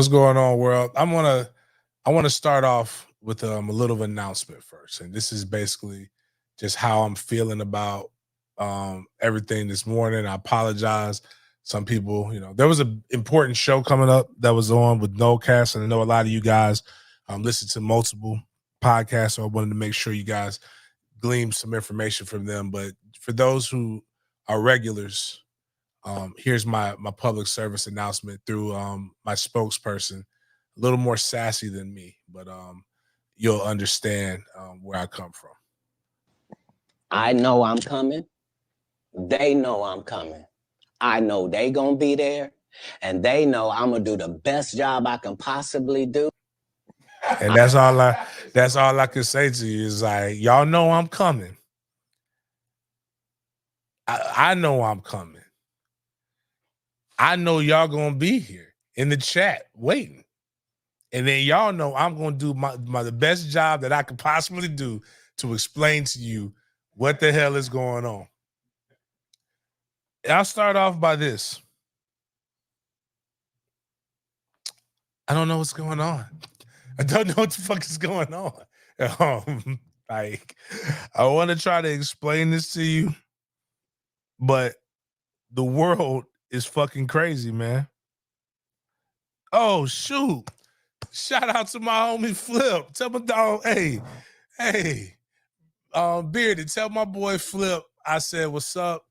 What's going on, world? I want to start off with a little announcement first, and this is basically just how I'm feeling about everything this morning. I apologize. Some people, there was an important show coming up that was on with NoCast, and I know a lot of you guys listen to multiple podcasts, so I wanted to make sure you guys glean some information from them. But for those who are regulars, here's my public service announcement through my spokesperson, a little more sassy than me, but you'll understand where I come from. I know I'm coming. They know I'm coming. I know they gonna be there, and they know I'm gonna do the best job I can possibly do. And that's all I can say to you is like, y'all know I'm coming. I know I'm coming. I know y'all gonna be here in the chat waiting. And then y'all know I'm gonna do the best job that I could possibly do to explain to you what the hell is going on. I'll start off by this. I don't know what's going on. I don't know what the fuck is going on. I want to try to explain this to you, but the world is fucking crazy, man. Oh, shoot. Shout out to my homie Flip. Tell my dog, hey, Bearded, tell my boy Flip I said what's up.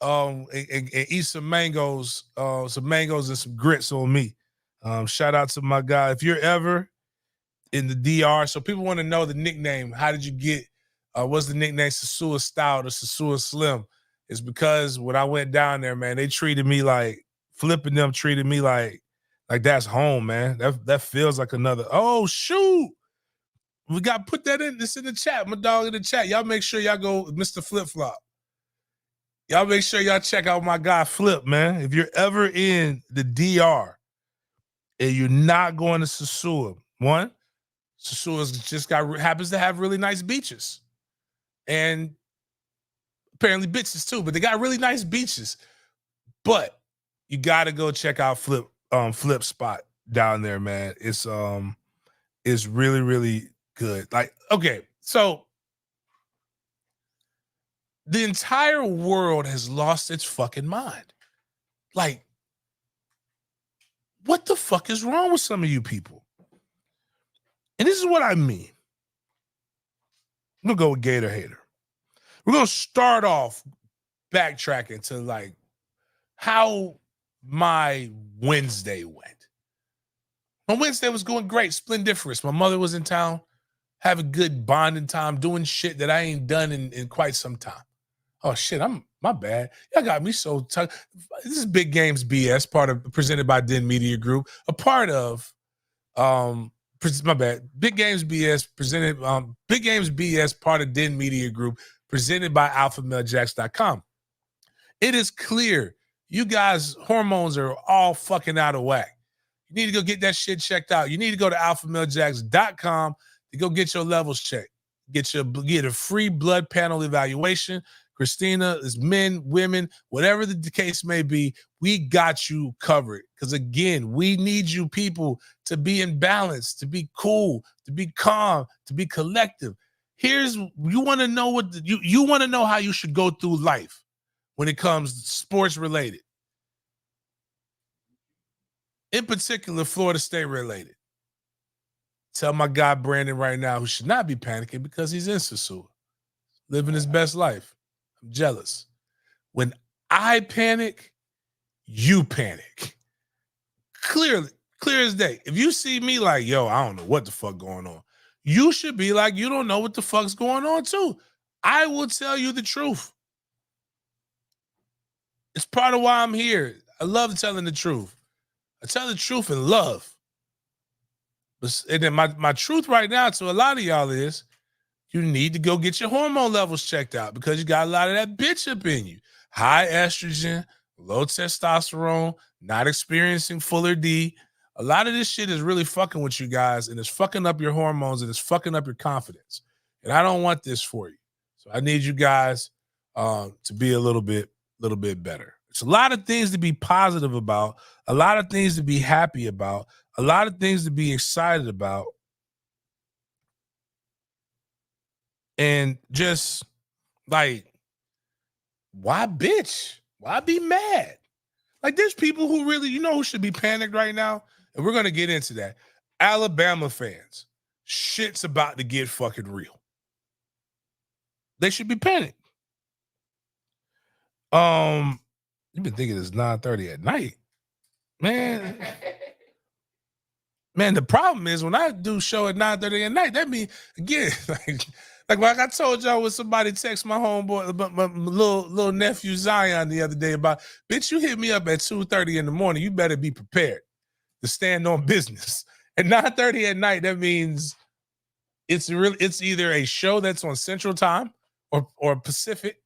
And eat some mangoes and some grits on me. Shout out to my guy. If you're ever in the DR, so people want to know the nickname. How did you get? What's the nickname? Sasua Stout or Sasua Slim? It's because when I went down there, man, they treated me like Flip and them treated me like that's home, man. That feels like another. Oh shoot, we got to put that in. This in the chat. My dog in the chat. Y'all make sure y'all go, Mr. Flip Flop. Y'all make sure y'all check out my guy Flip, man. If you're ever in the DR and you're not going to Sasua, one, Sasua's just happens to have really nice beaches. And apparently bitches too, but they got really nice beaches. But you got to go check out Flip spot down there, man. It's really, really good. Like, okay, so the entire world has lost its fucking mind. Like, what the fuck is wrong with some of you people? And this is what I mean. I'm going to go with Gator Hater. We're going to start off backtracking to like how my Wednesday went. My Wednesday was going great, splendiferous. My mother was in town, having good bonding time, doing shit that I ain't done in quite some time. Oh shit, my bad. Y'all got me so tight. This is Big Games BS, presented by Den Media Group, a part of my bad. Big Games BS presented Big Games BS, part of Den Media Group, presented by alphamailjacks.com. It is clear you guys' hormones are all fucking out of whack. You need to go get that shit checked out. You need to go to alphamailjacks.com to go get your levels checked. Get a free blood panel evaluation. Christina, is men, women, whatever the case may be, we got you covered. Because again, we need you people to be in balance, to be cool, to be calm, to be collective. You want to know you want to know how you should go through life when it comes to sports related. In particular, Florida State related. Tell my guy Brandon right now, who should not be panicking because he's in Sasua, living his best life. I'm jealous. When I panic, you panic. Clear as day. If you see me like, yo, I don't know what the fuck going on, you should be like, you don't know what the fuck's going on too. I will tell you the truth. It's part of why I'm here. I love telling the truth. I tell the truth in love. And then my truth right now to a lot of y'all is you need to go get your hormone levels checked out because you got a lot of that bitch up in you. High estrogen, low testosterone, not experiencing fuller D. A lot of this shit is really fucking with you guys, and it's fucking up your hormones, and it's fucking up your confidence. And I don't want this for you. So I need you guys to be a little bit better. It's a lot of things to be positive about, a lot of things to be happy about, a lot of things to be excited about. And just like, why bitch? Why be mad? Like, there's people who really, who should be panicked right now? And we're going to get into that. Alabama fans, shit's about to get fucking real. They should be panicked. You've been thinking it's 9:30 at night. Man. Man, the problem is when I do show at 9:30 at night, that means, again, like I told y'all when somebody text my homeboy, my little nephew Zion the other day about, bitch, you hit me up at 2:30 in the morning, you better be prepared to stand on business. At 9:30 at night, that means it's either a show that's on Central Time or Pacific,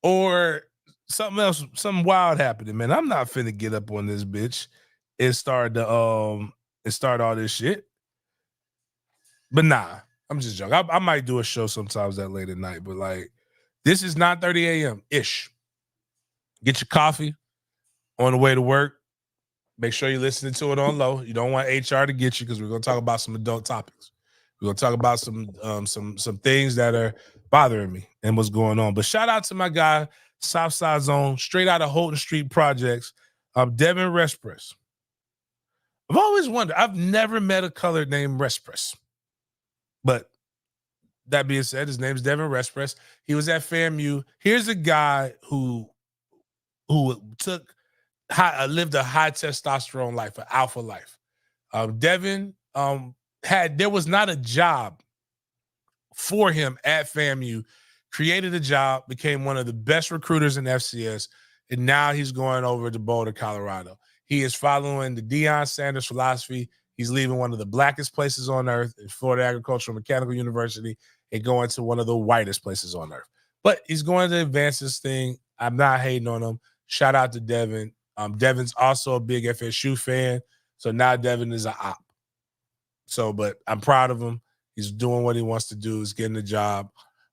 or something else, something wild happening, man. I'm not finna get up on this bitch and start all this shit. But nah, I'm just joking. I might do a show sometimes that late at night, but like, this is 9:30 a.m. ish. Get your coffee on the way to work. Make sure you're listening to it on low. You don't want HR to get you, because we're gonna talk about some adult topics. We're gonna talk about some things that are bothering me and what's going on. But shout out to my guy, Southside Zone, straight out of Holton Street Projects, Devin Respress. I've always wondered, I've never met a colored named Respress. But that being said, his name is Devin Respress. He was at FAMU. Here's a guy who lived a high testosterone life, an alpha life. Devin there was not a job for him at FAMU, created a job, became one of the best recruiters in FCS, and now he's going over to Boulder, Colorado. He is following the Deion Sanders philosophy. He's leaving one of the blackest places on earth, in Florida Agricultural Mechanical University, and going to one of the whitest places on earth. But he's going to advance this thing. I'm not hating on him. Shout out to Devin. Devin's also a big FSU fan, so now Devin is an op. So, but I'm proud of him. He's doing what he wants to do. He's getting the job.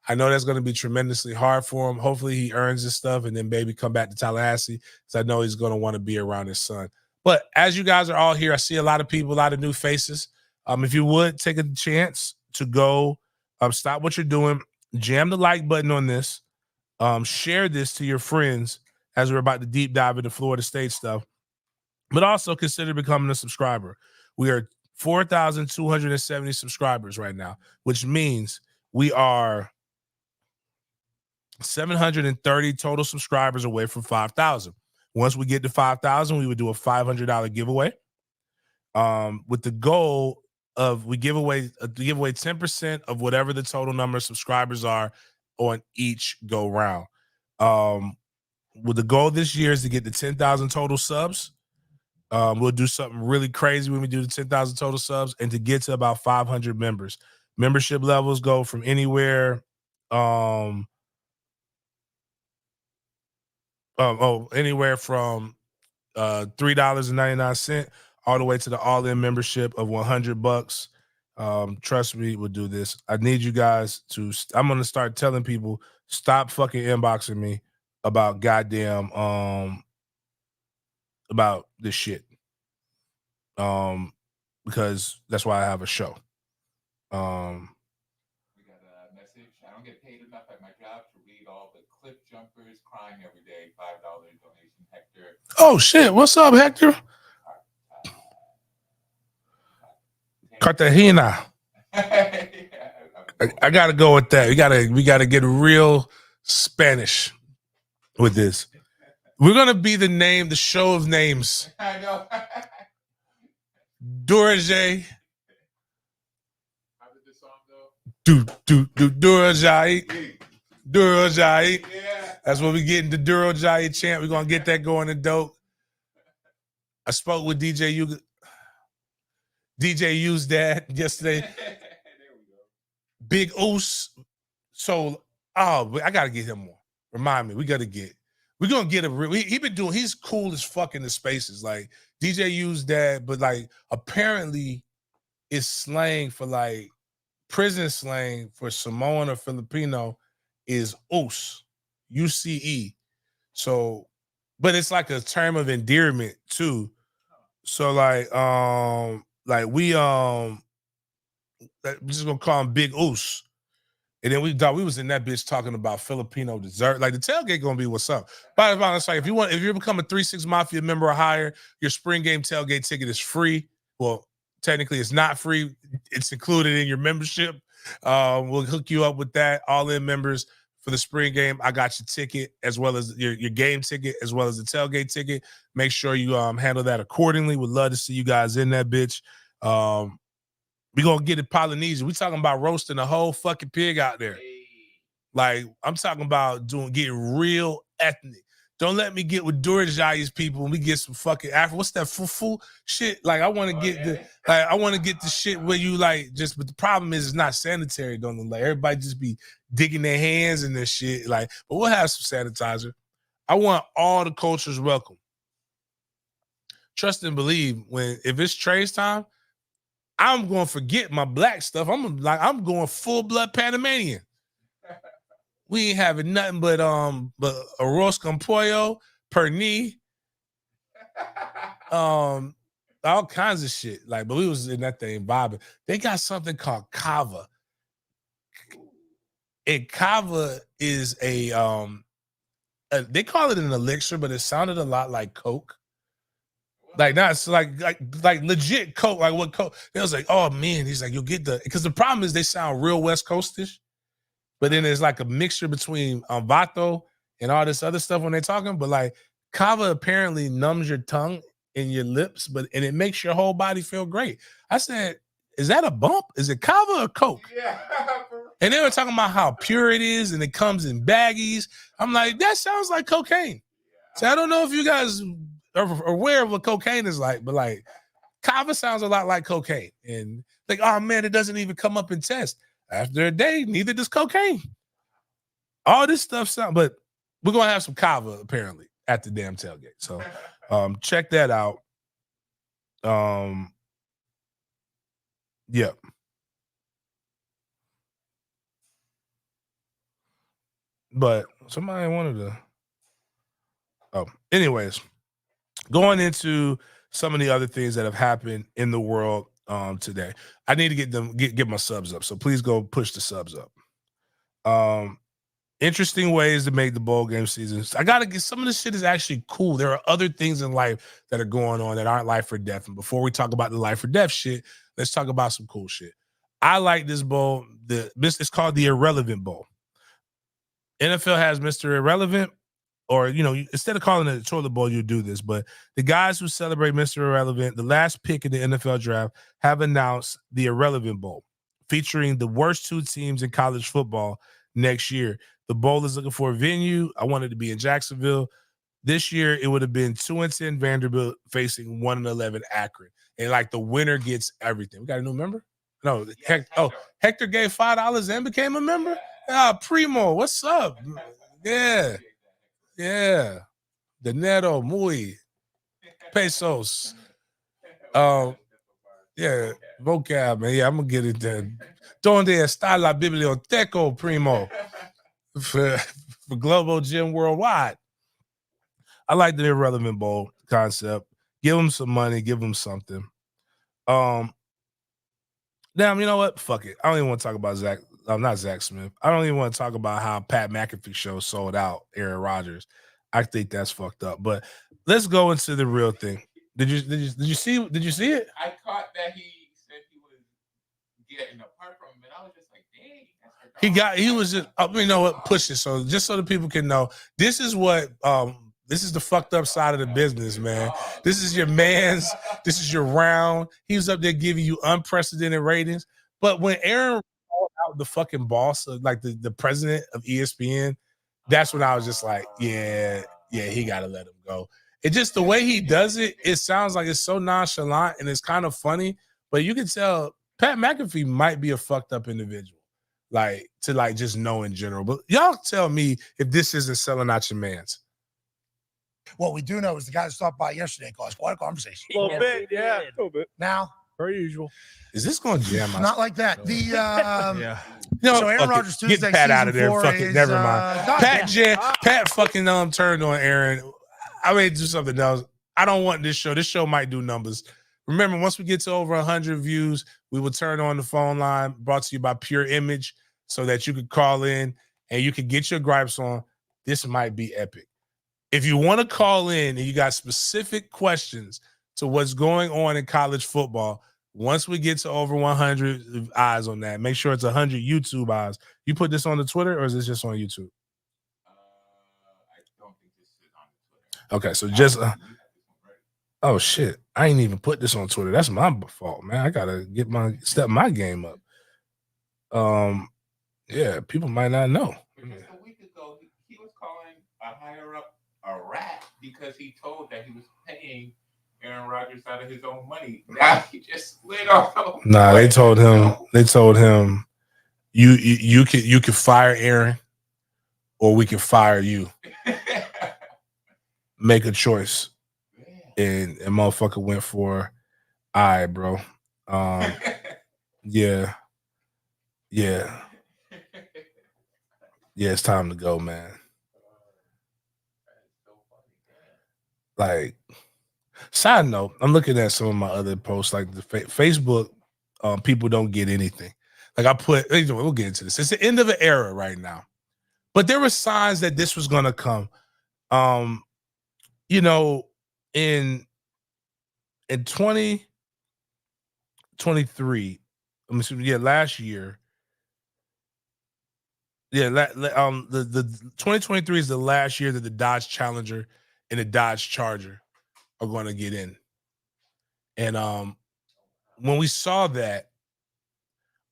I know that's going to be tremendously hard for him. Hopefully he earns his stuff and then maybe come back to Tallahassee, because I know he's going to want to be around his son. But as you guys are all here, I see a lot of people, a lot of new faces. If you would take a chance to go, stop what you're doing, jam the like button on this, share this to your friends as we're about to deep dive into Florida State stuff, but also consider becoming a subscriber. We are 4,270 subscribers right now, which means we are 730 total subscribers away from 5,000. Once we get to 5,000, we would do a $500 giveaway. With the goal of we give away 10% of whatever the total number of subscribers are on each go round. With the goal this year is to get to 10,000 total subs. We'll do something really crazy when we do the 10,000 total subs, and to get to about 500 members. Membership levels go from anywhere anywhere from $3.99 all the way to the all-in membership of $100. Trust me, we'll do this. I need you guys to. I'm gonna start telling people, stop fucking inboxing me about goddamn about this shit. Because that's why I have a show. We got a message. I don't get paid enough at my job to read all the cliff jumpers crying every day. $5 donation, Hector. Oh shit! What's up, Hector? Cartagena. I gotta go with that. We gotta get real Spanish with this. We're gonna be the show of names. I know. Durajay. How did this song go? Durajay. Durajay. Yeah. That's what we getting, the Durajay chant. We're gonna get that going in dope. I spoke with DJ U's dad yesterday. There we go. Big Oos. So, I gotta get him more. Remind me, we're gonna get he's cool as fuck in the spaces. Like DJ U's dad, but like apparently it's slang for like prison slang for Samoan or Filipino is Oos, UCE. So, but it's like a term of endearment too. So we just gonna call him Big Oos. And then we was in that bitch talking about Filipino dessert. Like the tailgate gonna be what's up. By the way, it's like if you become a 3-6 Mafia member or higher, your spring game tailgate ticket is free. Well, technically it's not free. It's included in your membership. We'll hook you up with that. All in members for the spring game. I got your ticket as well as your game ticket as well as the tailgate ticket. Make sure you handle that accordingly. Would love to see you guys in that bitch. We gonna get it Polynesian. We talking about roasting a whole fucking pig out there. Like I'm talking about getting real ethnic. Don't let me get with Durajai's people and we get some fucking Afro. What's that fufu shit? Like I want to get the shit where you like just. But the problem is it's not sanitary. Don't look like everybody just be digging their hands in this shit. Like, but we'll have some sanitizer. I want all the cultures welcome. Trust and believe if it's Trey's time. I'm going to forget my black stuff. I'm going full blood Panamanian. We ain't having nothing but arroz con pollo, pernil, all kinds of shit. Like, but we was in that thing vibing. They got something called kava. And kava is they call it an elixir, but it sounded a lot like Coke. Like that's like legit Coke. Like what Coke? They was like, oh man, he's like, you'll get because the problem is they sound real West Coastish, but then there's like a mixture between Vato and all this other stuff when they're talking. But like kava apparently numbs your tongue and your lips, and it makes your whole body feel great. I said, is that a bump? Is it kava or Coke? Yeah. And they were talking about how pure it is and it comes in baggies. I'm like, that sounds like cocaine. So I don't know if you guys are aware of what cocaine is like, but like kava sounds a lot like cocaine. And like, oh man, it doesn't even come up in test. After a day, neither does cocaine. All this stuff sounds, but we're gonna have some kava apparently at the damn tailgate. So check that out. Yeah. But somebody wanted to. Oh, anyways. Going into some of the other things that have happened in the world today, I need to get my subs up. So please go push the subs up. Interesting ways to make the bowl game season. I gotta get some of this shit is actually cool. There are other things in life that are going on that aren't life or death. And before we talk about the life or death shit, let's talk about some cool shit. I like this bowl. It's called the Irrelevant Bowl. NFL has Mr. Irrelevant. Or, instead of calling it a toilet bowl, you do this. But the guys who celebrate Mr. Irrelevant, the last pick in the NFL draft, have announced the Irrelevant Bowl, featuring the worst two teams in college football next year. The bowl is looking for a venue. I wanted to be in Jacksonville. This year, it would have been 2-10 Vanderbilt facing 1-11 Akron. And, like, the winner gets everything. We got a new member? No. Hector gave $5 and became a member? Primo, what's up? Yeah. Yeah, dinero, muy, pesos. Yeah, vocab, man. Yeah, I'm gonna get it there. Donde está la biblioteca, primo? For Global Gym Worldwide. I like the Irrelevant Bowl concept. Give them some money, give them something. Damn, you know what? Fuck it. I don't even want to talk about not Zach Smith. I don't even want to talk about how Pat McAfee show sold out Aaron Rodgers. I think that's fucked up. But let's go into the real thing. Did you see it? I caught that he said he was getting apart from him, and I was just like, dang. He was just push it. So just so the people can know, this is the fucked up side of the business, man. This is your man's, this is your round. He was up there giving you unprecedented ratings. But when Aaron out the fucking boss, like the president of ESPN, that's when I was just like, yeah, he got to let him go. It just the way he does it, it sounds like it's so nonchalant and it's kind of funny, but you can tell Pat McAfee might be a fucked up individual, like to like just know in general. But y'all tell me if this isn't selling out your man's. What we do know is the guy that stopped by yesterday caused quite a conversation. A little bit, yeah. A little bit. Now, per usual. Is this going to jam? Not like that. The yeah. So Aaron Rodgers Tuesday, get Pat out of there. Fuck it. Never mind. Pat Pat fucking turned on Aaron. I may do something else. I don't want this show. This show might do numbers. Remember, once we get to over 100 views, we will turn on the phone line brought to you by Pure Image so that you could call in and you can get your gripes on. This might be epic. If you want to call in and you got specific questions to what's going on in college football, once we get to over 100 eyes on that, make sure it's 100 YouTube eyes. You put this on the Twitter or is this just on YouTube? I don't think this is on Twitter. Okay, so just oh shit, I ain't even put this on Twitter. That's my fault, man. I gotta step my game up. Yeah, people might not know. Just a week ago, he was calling a higher up a rat because he told that he was paying Aaron Rodgers out of his own money. Now he just slid off. Nah, they told him you could fire Aaron or we can fire you. Make a choice. And motherfucker went for, all right, bro. Yeah. Yeah, it's time to go, man. Like, side note, I'm looking at some of my other posts, like the Facebook, people don't get anything. Like I put, we'll get into this. It's the end of an era right now. But there were signs that this was going to come. You know, in 2023, last year, the 2023 is the last year that the Dodge Challenger and the Dodge Charger are going to get in. And when we saw that,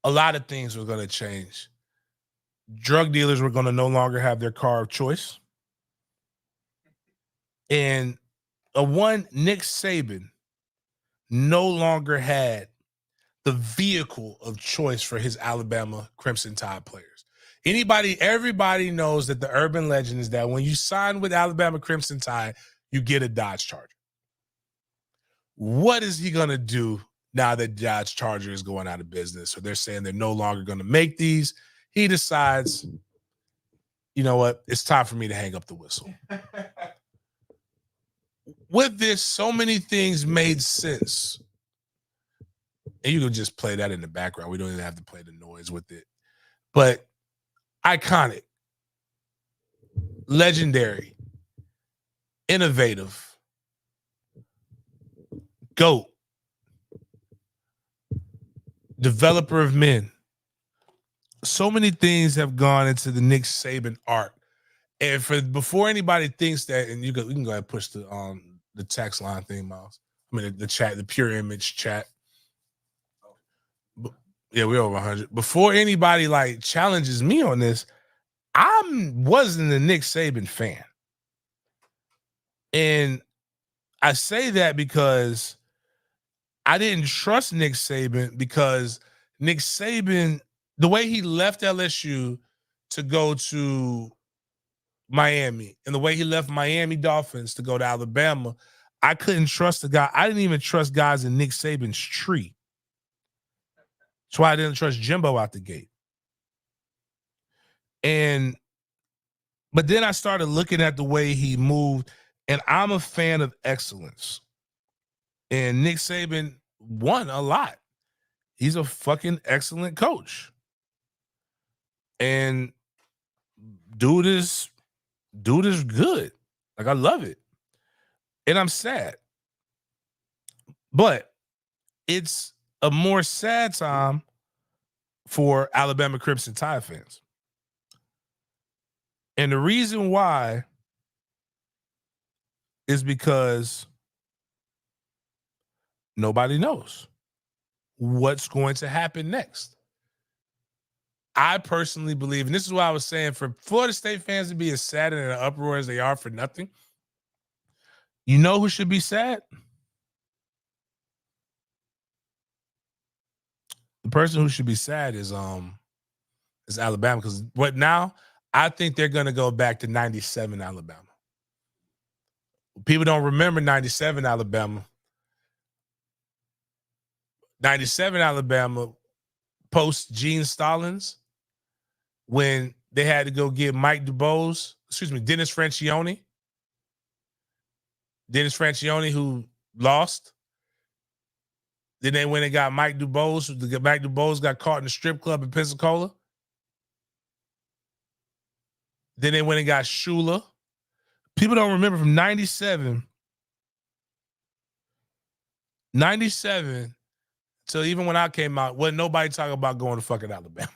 a lot of things were going to change. Drug dealers were going to no longer have their car of choice. And Nick Saban no longer had the vehicle of choice for his Alabama Crimson Tide players. Everybody knows that the urban legend is that when you sign with Alabama Crimson Tide, you get a Dodge Charger. What is he going to do now that Dodge Charger is going out of business? So they're saying they're no longer going to make these. He decides, you know what? It's time for me to hang up the whistle. With this, so many things made sense. And you can just play that in the background. We don't even have to play the noise with it. But iconic, legendary, innovative, GOAT, developer of men. So many things have gone into the Nick Saban art. And before anybody thinks that, and we can go ahead and push the text line thing, Miles. I mean the chat, the Pure Image chat. Yeah, we're over 100. Before anybody like challenges me on this, I wasn't a Nick Saban fan. And I say that because I didn't trust Nick Saban, because Nick Saban, the way he left LSU to go to Miami and the way he left Miami Dolphins to go to Alabama, I couldn't trust the guy. I didn't even trust guys in Nick Saban's tree. That's why I didn't trust Jimbo out the gate. But then I started looking at the way he moved, and I'm a fan of excellence. And Nick Saban won a lot. He's a fucking excellent coach. And dude is good. Like, I love it. And I'm sad. But it's a more sad time for Alabama Crimson Tide fans. And the reason why is because nobody knows what's going to happen next. I personally believe, and this is what I was saying, for Florida State fans to be as sad and in an uproar as they are for nothing, you know who should be sad? The person who should be sad is Alabama, because what now? I think they're going to go back to 97 Alabama. People don't remember 97 Alabama. 97 Alabama post Gene Stallings, when they had to go get Dennis Francione. Dennis Francione, who lost. Then they went and got Mike Dubose. Mike Dubose got caught in a strip club in Pensacola. Then they went and got Shula. People don't remember from 97 till even when I came out, wasn't nobody talking about going to fucking Alabama.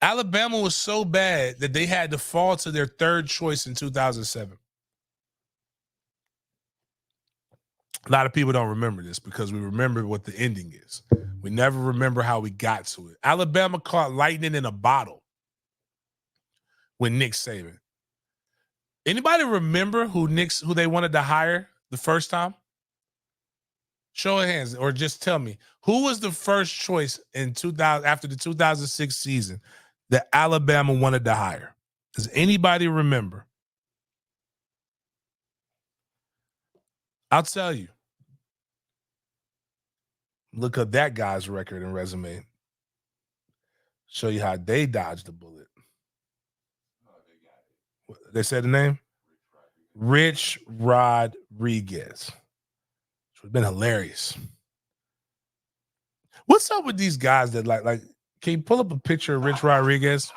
Alabama was so bad that they had to fall to their third choice in 2007. A lot of people don't remember this because we remember what the ending is. We never remember how we got to it. Alabama caught lightning in a bottle with Nick Saban. Anybody remember who they wanted to hire the first time? Show of hands, or just tell me who was the first choice in 2000 after the 2006 season that Alabama wanted to hire. Does anybody remember? I'll tell you. Look up that guy's record and resume. Show you how they dodged the bullet. They said the name? Rich Rodriguez. Which would have been hilarious. What's up with these guys that like can you pull up a picture of Rich Rodriguez?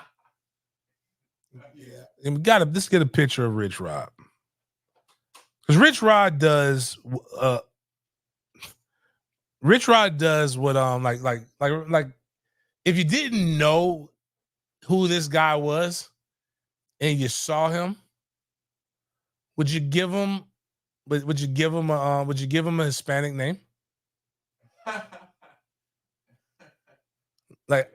Yeah. And we gotta let's get a picture of Rich Rod. Because Rich Rod does what like if you didn't know who this guy was and you saw him, would you give him a Hispanic name? Like,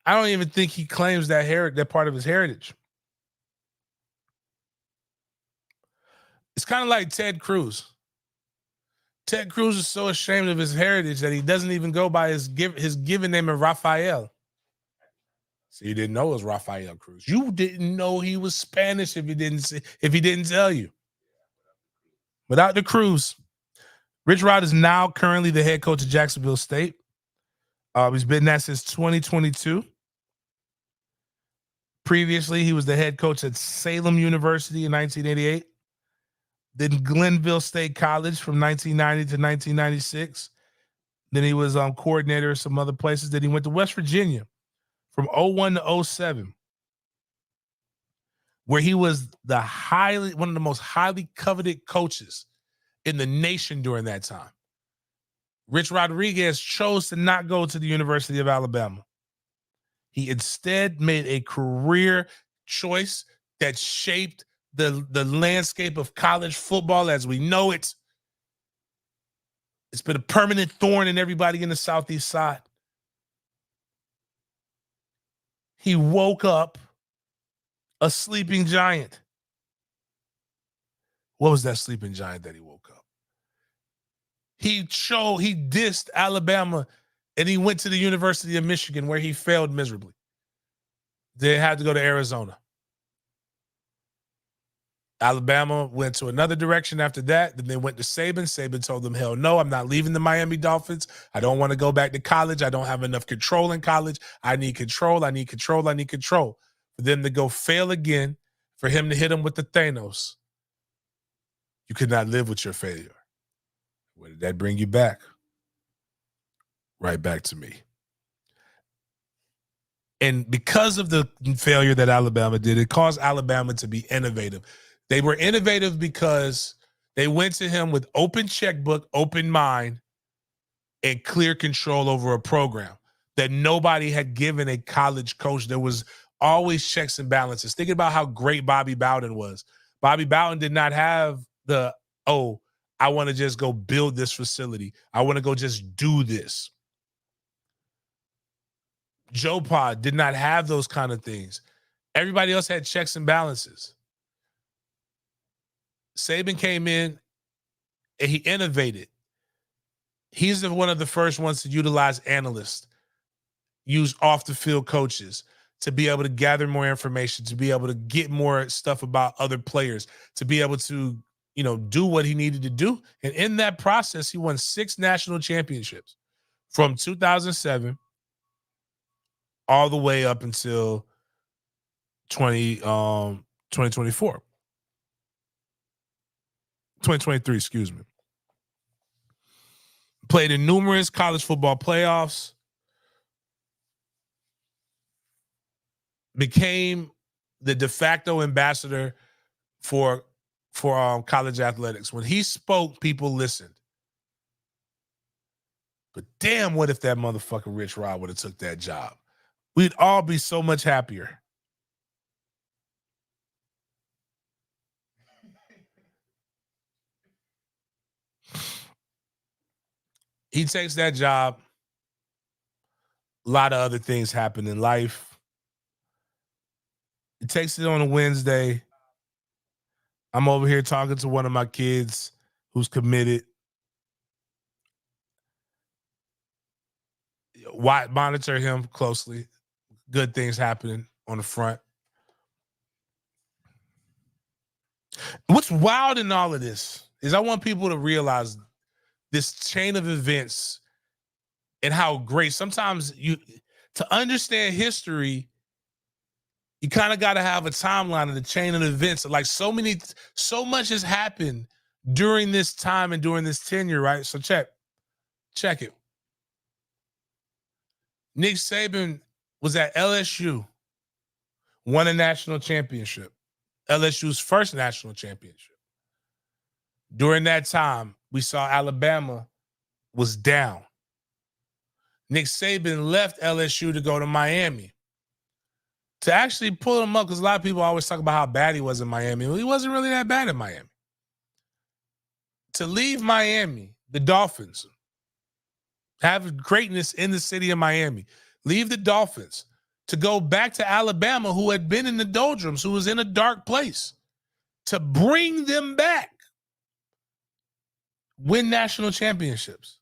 I don't even think he claims that part of his heritage. It's kind of like Ted Cruz. Ted Cruz is so ashamed of his heritage that he doesn't even go by his given name of Rafael. So you didn't know it was Rafael Cruz. You didn't know he was Spanish if he didn't tell you. Without the Cruz, Rich Rod is now currently the head coach of Jacksonville State. He's been that since 2022. Previously, he was the head coach at Salem University in 1988. Then Glenville State College from 1990 to 1996. Then he was coordinator of some other places. Then he went to West Virginia from 01 to 07, where he was one of the most highly coveted coaches in the nation during that time. Rich Rodriguez chose to not go to the University of Alabama. He instead made a career choice that shaped the landscape of college football as we know it. It's been a permanent thorn in everybody in the Southeast side. He woke up a sleeping giant. What was that sleeping giant that he woke up? He dissed Alabama, and he went to the University of Michigan where he failed miserably. They had to go to Arizona. Alabama went to another direction after that. Then they went to Saban. Saban told them, hell no, I'm not leaving the Miami Dolphins. I don't want to go back to college. I don't have enough control in college. I need control. I need control. I need control. For them to go fail again, for him to hit him with the Thanos. You could not live with your failure. Where did that bring you back? Right back to me. And because of the failure that Alabama did, it caused Alabama to be innovative. They were innovative because they went to him with open checkbook, open mind, and clear control over a program that nobody had given a college coach. There was always checks and balances. Thinking about how great Bobby Bowden was. Bobby Bowden did not have I want to just go build this facility. I want to go just do this. Joe Pod did not have those kind of things. Everybody else had checks and balances. Saban came in and he innovated. He's one of the first ones to utilize analysts, use off-the-field coaches to be able to gather more information, to be able to get more stuff about other players, to be able to, do what he needed to do. And in that process, he won 6 national championships from 2007 all the way up until 2024. 2023, excuse me. Played in numerous college football playoffs. Became the de facto ambassador for college athletics. When he spoke, people listened. But damn, what if that motherfucker Rich Rod would have took that job? We'd all be so much happier. He takes that job. A lot of other things happen in life. He takes it on a Wednesday. I'm over here talking to one of my kids who's committed. Monitor him closely. Good things happening on the front. What's wild in all of this is I want people to realize this chain of events and how great. Sometimes to understand history, you kind of got to have a timeline of the chain of events. Like so much has happened during this time and during this tenure, right? So check it. Nick Saban was at LSU, won a national championship, LSU's first national championship. During that time, we saw Alabama was down. Nick Saban left LSU to go to Miami to actually pull him up, because a lot of people always talk about how bad he was in Miami. Well, he wasn't really that bad in Miami. To leave Miami, the Dolphins, have greatness in the city of Miami, leave the Dolphins to go back to Alabama, who had been in the doldrums, who was in a dark place, to bring them back, win national championships,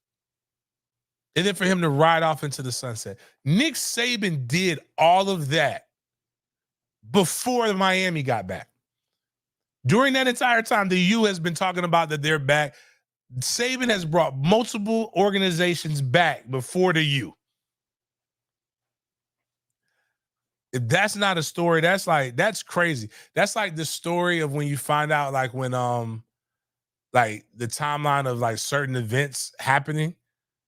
and then for him to ride off into the sunset. Nick Saban did all of that before Miami got back. During that entire time, the U has been talking about that they're back. Saban has brought multiple organizations back before the U. If that's not a story, that's crazy. That's like the story of when you find out, like when like the timeline of like certain events happening,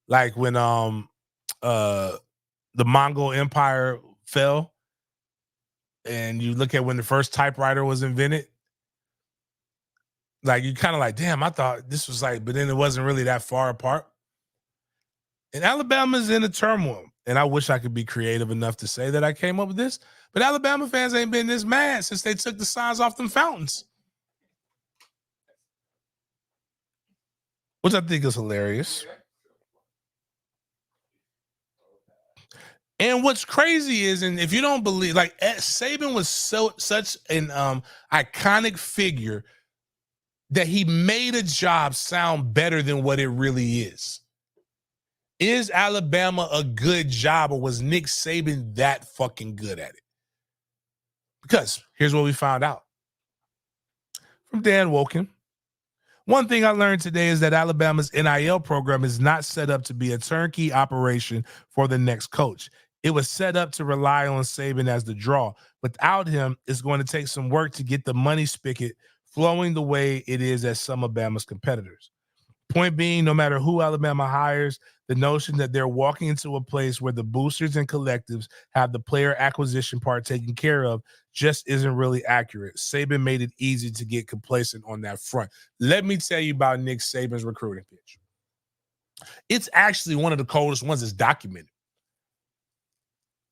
like when the Mongol Empire fell, and you look at when the first typewriter was invented. Like, you kind of like, damn, I thought this was like, but then it wasn't really that far apart. And Alabama's in a turmoil. And I wish I could be creative enough to say that I came up with this, but Alabama fans ain't been this mad since they took the signs off them fountains, which I think is hilarious. And what's crazy is, and if you don't believe, like Saban was such an iconic figure that he made a job sound better than what it really is. Is Alabama a good job, or was Nick Saban that fucking good at it? Because here's what we found out from Dan Woken. One thing I learned today is that Alabama's NIL program is not set up to be a turnkey operation for the next coach. It was set up to rely on Saban as the draw. Without him, it's going to take some work to get the money spigot flowing the way it is at some of Bama's competitors. Point being, no matter who Alabama hires, the notion that they're walking into a place where the boosters and collectives have the player acquisition part taken care of just isn't really accurate. Saban made it easy to get complacent on that front. Let me tell you about Nick Saban's recruiting pitch. It's actually one of the coldest ones that's documented.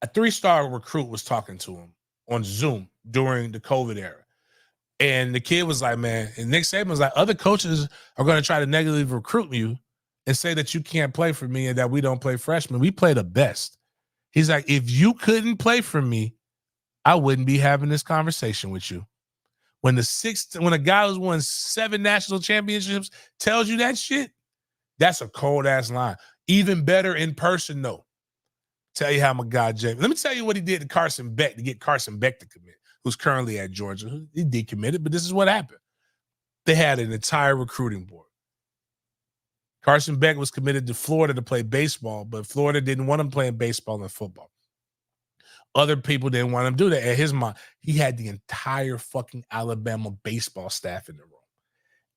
A 3-star recruit was talking to him on Zoom during the COVID era. And the kid was like, man, and Nick Saban was like, other coaches are going to try to negatively recruit you and say that you can't play for me and that we don't play freshmen. We play the best. He's like, if you couldn't play for me, I wouldn't be having this conversation with you. When a guy who's won 7 national championships tells you that shit, that's a cold ass line. Even better in person, though. Tell you how my guy James. Let me tell you what he did to Carson Beck to get Carson Beck to commit, who's currently at Georgia. He decommitted, but this is what happened. They had an entire recruiting board. Carson Beck was committed to Florida to play baseball, but Florida didn't want him playing baseball and football. Other people didn't want him to do that. At his mind, he had the entire fucking Alabama baseball staff in the room.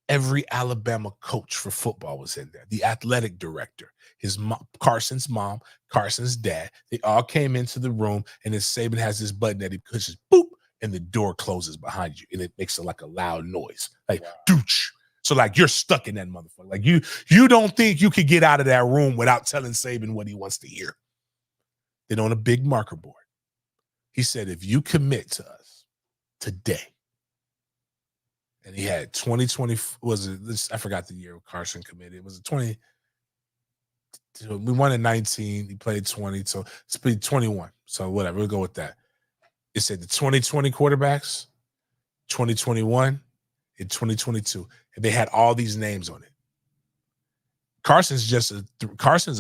Every Alabama coach for football was in there. The athletic director, his mom, Carson's mom, Carson's dad. They all came into the room, and then Saban has this button that he pushes, boop, and the door closes behind you, and it makes like a loud noise, like dooch. So like you're stuck in that motherfucker. Like you don't think you could get out of that room without telling Saban what he wants to hear. Then on a big marker board, he said, if you commit to us today, and he had 2020, was it this? I forgot the year Carson committed. Was it 20? We won in 19. He played 20. So it's been 21. So whatever, we'll go with that. It said the 2020 quarterbacks, 2021, and 2022. And they had all these names on it. Carson's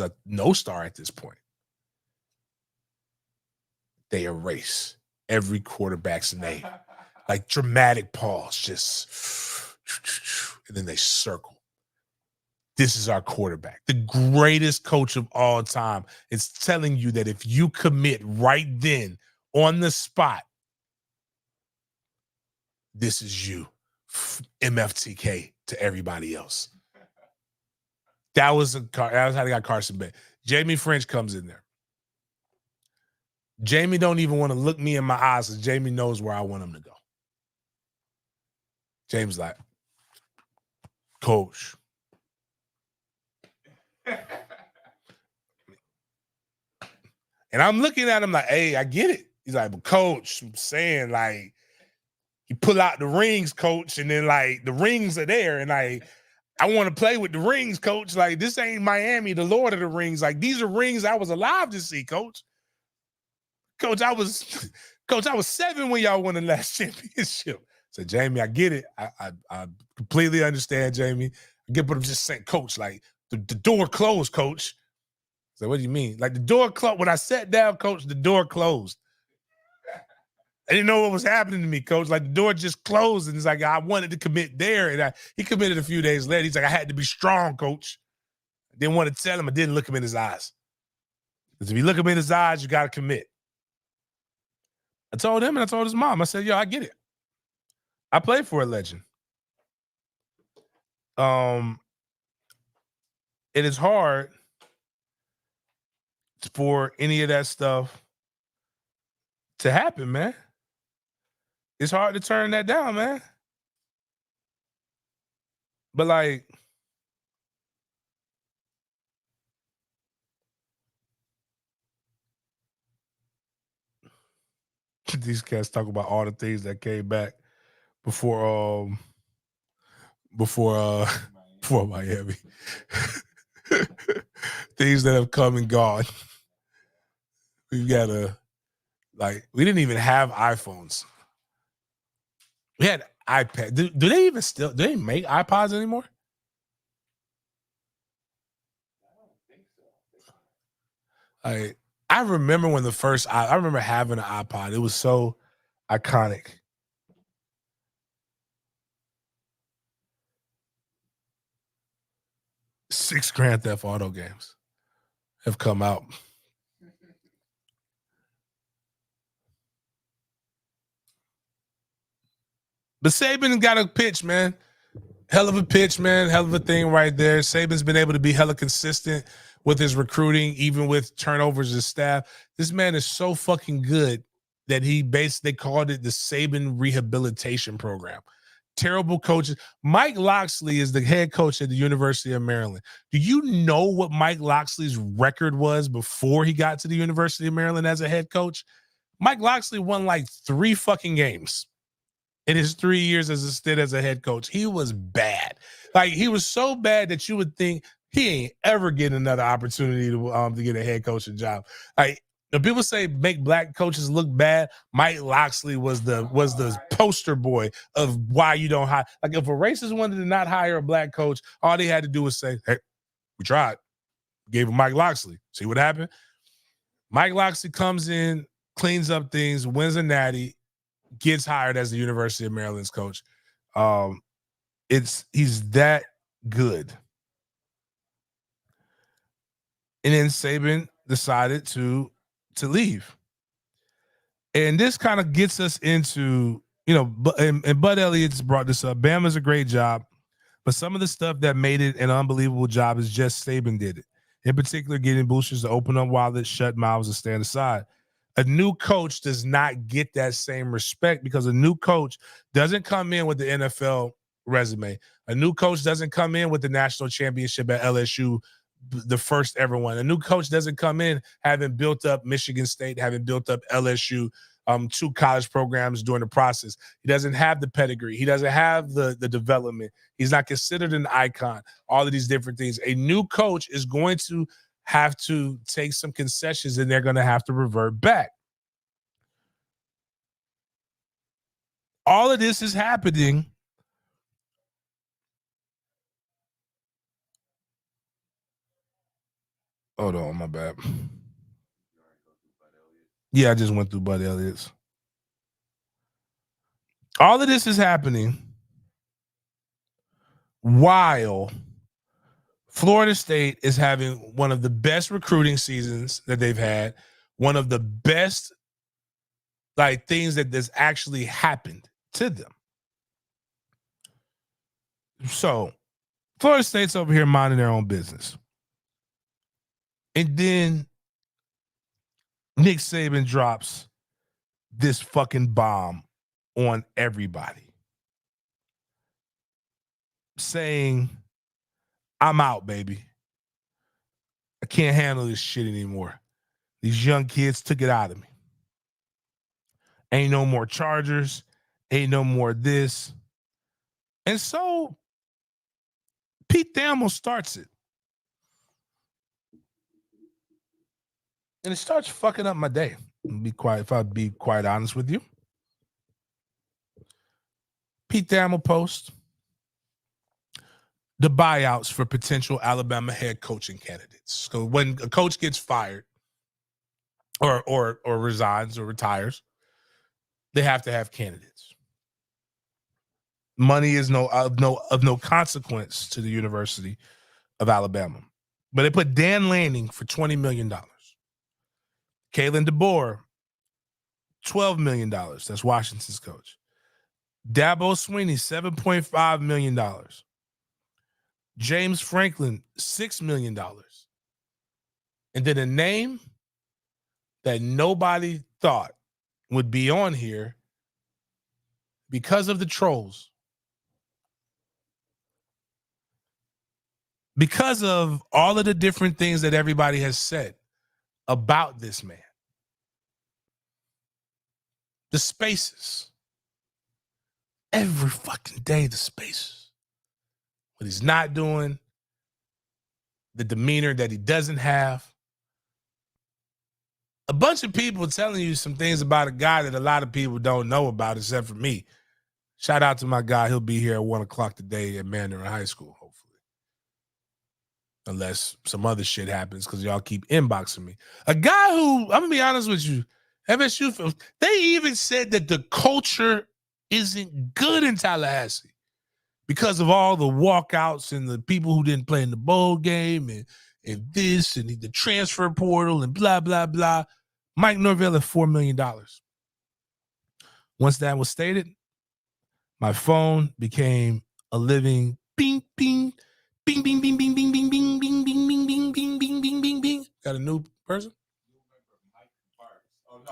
a no-star at this point. They erase every quarterback's name. Like dramatic pause, just, and then they circle. This is our quarterback, the greatest coach of all time. It's telling you that if you commit right then on the spot, this is you, MFTK to everybody else. That was how they got Carson back. Jamie French comes in there. Jamie don't even want to look me in my eyes because Jamie knows where I want him to go. James like, Coach. And I'm looking at him like, hey, I get it. He's like, but Coach, I'm saying like, you pull out the rings, Coach, and then like the rings are there, and like, I want to play with the rings, Coach. Like, this ain't Miami, the Lord of the Rings. Like, these are rings I was alive to see, Coach. Coach, I was 7 when y'all won the last championship. So, Jamie, I get it. I completely understand, Jamie. I get what I'm just saying, Coach. Like, the door closed, Coach. So, what do you mean? Like, the door closed. When I sat down, Coach, the door closed. I didn't know what was happening to me, Coach. Like, the door just closed, and it's like I wanted to commit there, and he committed a few days later. He's like, I had to be strong, Coach. I didn't want to tell him. I didn't look him in his eyes. Because if you look him in his eyes, you got to commit. I told him, and I told his mom. I said, yo, I get it. I played for a legend. It is hard for any of that stuff to happen, man. It's hard to turn that down, man. But like, these cats talk about all the things that came back before Miami. Things that have come and gone. We've got we didn't even have iPhones. We had iPad. Do they make iPods anymore? I remember when I remember having an iPod. It was so iconic. Six Grand Theft Auto games have come out. But Saban got a pitch, man. Hell of a pitch, man. Hell of a thing right there. Saban's been able to be hella consistent with his recruiting, even with turnovers of staff. This man is so fucking good that they called it the Saban Rehabilitation Program. Terrible coaches. Mike Locksley is the head coach at the University of Maryland. Do you know what Mike Locksley's record was before he got to the University of Maryland as a head coach? Mike Locksley won like 3 fucking games in his 3 years as a stint as a head coach. He was bad. Like, he was so bad that you would think he ain't ever getting another opportunity to get a head coaching job. Like, when people say make black coaches look bad, Mike Locksley was the poster boy of why you don't hire. Like, if a racist wanted to not hire a black coach, all they had to do was say, hey, we tried. Gave him Mike Locksley. See what happened? Mike Locksley comes in, cleans up things, wins a natty, gets hired as the University of Maryland's coach. He's that good. And then Saban decided to leave. And this kind of gets us into, and Bud Elliott's brought this up. Bama's a great job, But some of the stuff that made it an unbelievable job is just Saban did it. In particular, getting boosters to open up wallets, shut mouths, and stand aside. A new coach does not get that same respect because a new coach doesn't come in with the NFL resume. A new coach doesn't come in with the national championship at LSU, the first ever one. A new coach doesn't come in having built up Michigan State, having built up LSU, 2 college programs during the process. He doesn't have the pedigree. He doesn't have the development. He's not considered an icon, all of these different things. A new coach is going to have to take some concessions and they're going to have to revert back. All of this is happening. Hold on, my bad. Yeah, I just went through Bud Elliott's. All of this is happening while Florida State is having one of the best recruiting seasons that they've had, one of the best things that has actually happened to them. So Florida State's over here minding their own business. And then Nick Saban drops this fucking bomb on everybody, saying, I'm out, baby. I can't handle this shit anymore. These young kids took it out of me. Ain't no more Chargers. Ain't no more this. And so Pete Thamel starts it. And it starts fucking up my day. If I'd be quite honest with you. Pete Thamel posts the buyouts for potential Alabama head coaching candidates. So when a coach gets fired or resigns or retires, they have to have candidates. Money is of no consequence to the University of Alabama. But they put Dan Lanning for $20 million. Kalen DeBoer, $12 million. That's Washington's coach. Dabo Swinney, $7.5 million. James Franklin, $6 million. And then a name that nobody thought would be on here because of the trolls. Because of all of the different things that everybody has said about this man. The spaces. Every fucking day, the spaces. What he's not doing, the demeanor that he doesn't have. A bunch of people telling you some things about a guy that a lot of people don't know about except for me. Shout out to my guy. He'll be here at 1 o'clock today at Mandarin High School, hopefully. Unless some other shit happens because y'all keep inboxing me. A guy who, I'm going to be honest with you, FSU, they even said that the culture isn't good in Tallahassee because of all the walkouts and the people who didn't play in the bowl game and this and the transfer portal and blah, blah, blah. Mike Norvell at $4 million. Once that was stated, my phone became a living bing, bing, bing, bing, bing, bing, bing, bing, bing, bing, bing, bing, bing, bing, bing, bing, bing, bing. Got a new person?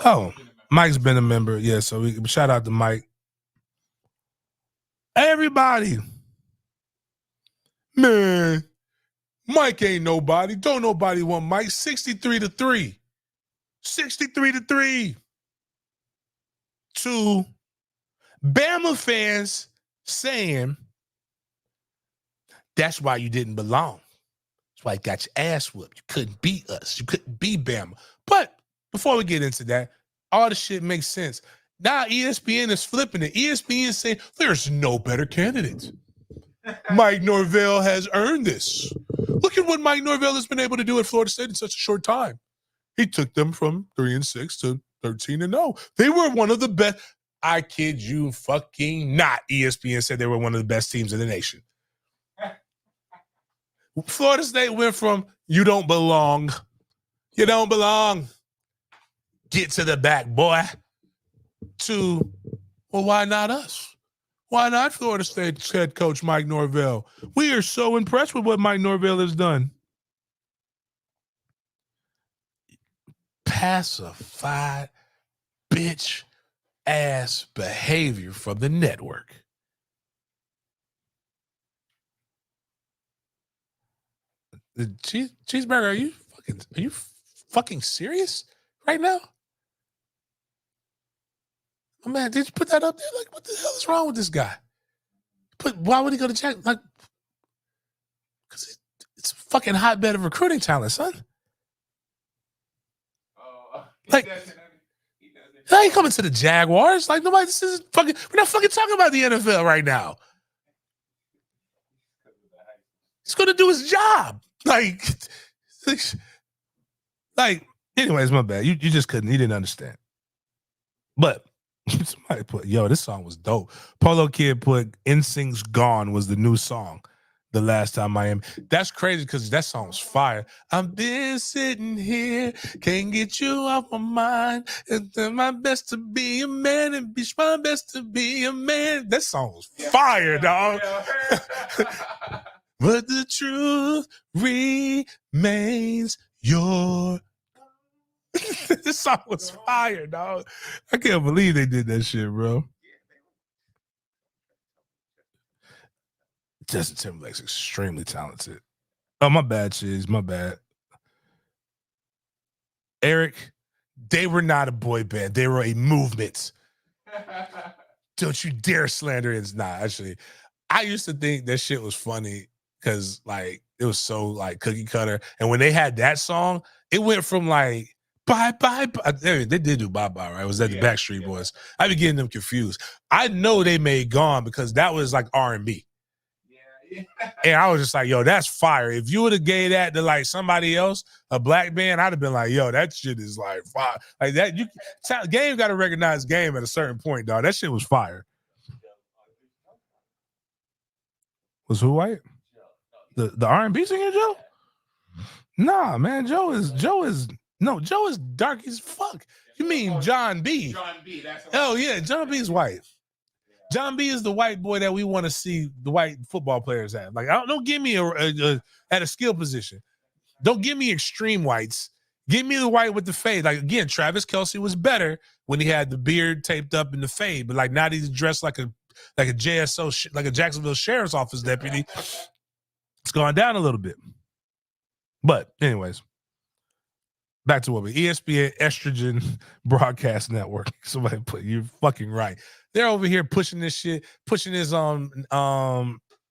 Oh, Mike's been a member. Yeah, so we shout out to Mike. Everybody. Man, Mike ain't nobody. Don't nobody want Mike. 63-3. 63-3. To Bama fans saying, that's why you didn't belong. That's why you got your ass whooped. You couldn't beat us. You couldn't beat Bama. But before we get into that, all the shit makes sense. Now ESPN is flipping it. ESPN is saying there's no better candidates. Mike Norvell has earned this. Look at what Mike Norvell has been able to do at Florida State in such a short time. He took them from 3-6 to 13-0. They were one of the best. I kid you fucking not. ESPN said they were one of the best teams in the nation. Florida State went from you don't belong. You don't belong. Get to the back, boy. To, well, why not us? Why not Florida State's head coach Mike Norvell? We are so impressed with what Mike Norvell has done. Pacified bitch ass behavior from the network. The cheeseburger, are you fucking serious right now? Oh, man, did you put that up there? Like, what the hell is wrong with this guy? Why would he go to Jack? Like, because it's a fucking hotbed of recruiting talent, son. Like, he ain't coming to the Jaguars. Like, nobody, this is fucking, we're not fucking talking about the NFL right now. He's going to do his job. Like, anyways, my bad. You just couldn't, you didn't understand. But somebody put, this song was dope. Polo Kid put NSYNC's Gone was the new song the last time Miami. That's crazy because that song was fire. I've been sitting here, can't get you off my mind. It's my best to be a man and be my best to be a man. That song was fire, dog. But the truth remains your. This song was fire, dog. I can't believe they did that shit, bro. Justin Timberlake's extremely talented. Oh, my bad, Chiz. My bad. Eric, they were not a boy band. They were a movement. Don't you dare slander it. It's not, actually. I used to think that shit was funny because, like, it was so, like, cookie cutter. And when they had that song, it went from, like, bye, bye, bye. They did do bye, bye, right? Was that the Backstreet Boys? I be getting them confused. I know they made Gone because that was, like, R&B. And I was just like, that's fire. If you would have gave that to like somebody else, a black band, I'd have been like, that shit is like fire. Like that, Game got to recognize Game at a certain point, dog. That shit was fire. Was who white? The R&B singer Joe? Nah, man, Joe is dark as fuck. You mean John B? John B. That's yeah, John B is white. John B is the white boy that we want to see the white football players have. Like, don't give me at a skill position. Don't give me extreme whites. Give me the white with the fade. Like, again, Travis Kelce was better when he had the beard taped up in the fade, but like now he's dressed like a JSO, like a Jacksonville Sheriff's Office deputy. It's gone down a little bit. But anyways, back to what we ESPN Estrogen Broadcast Network. Somebody put, you're fucking right. They're over here pushing this shit, pushing this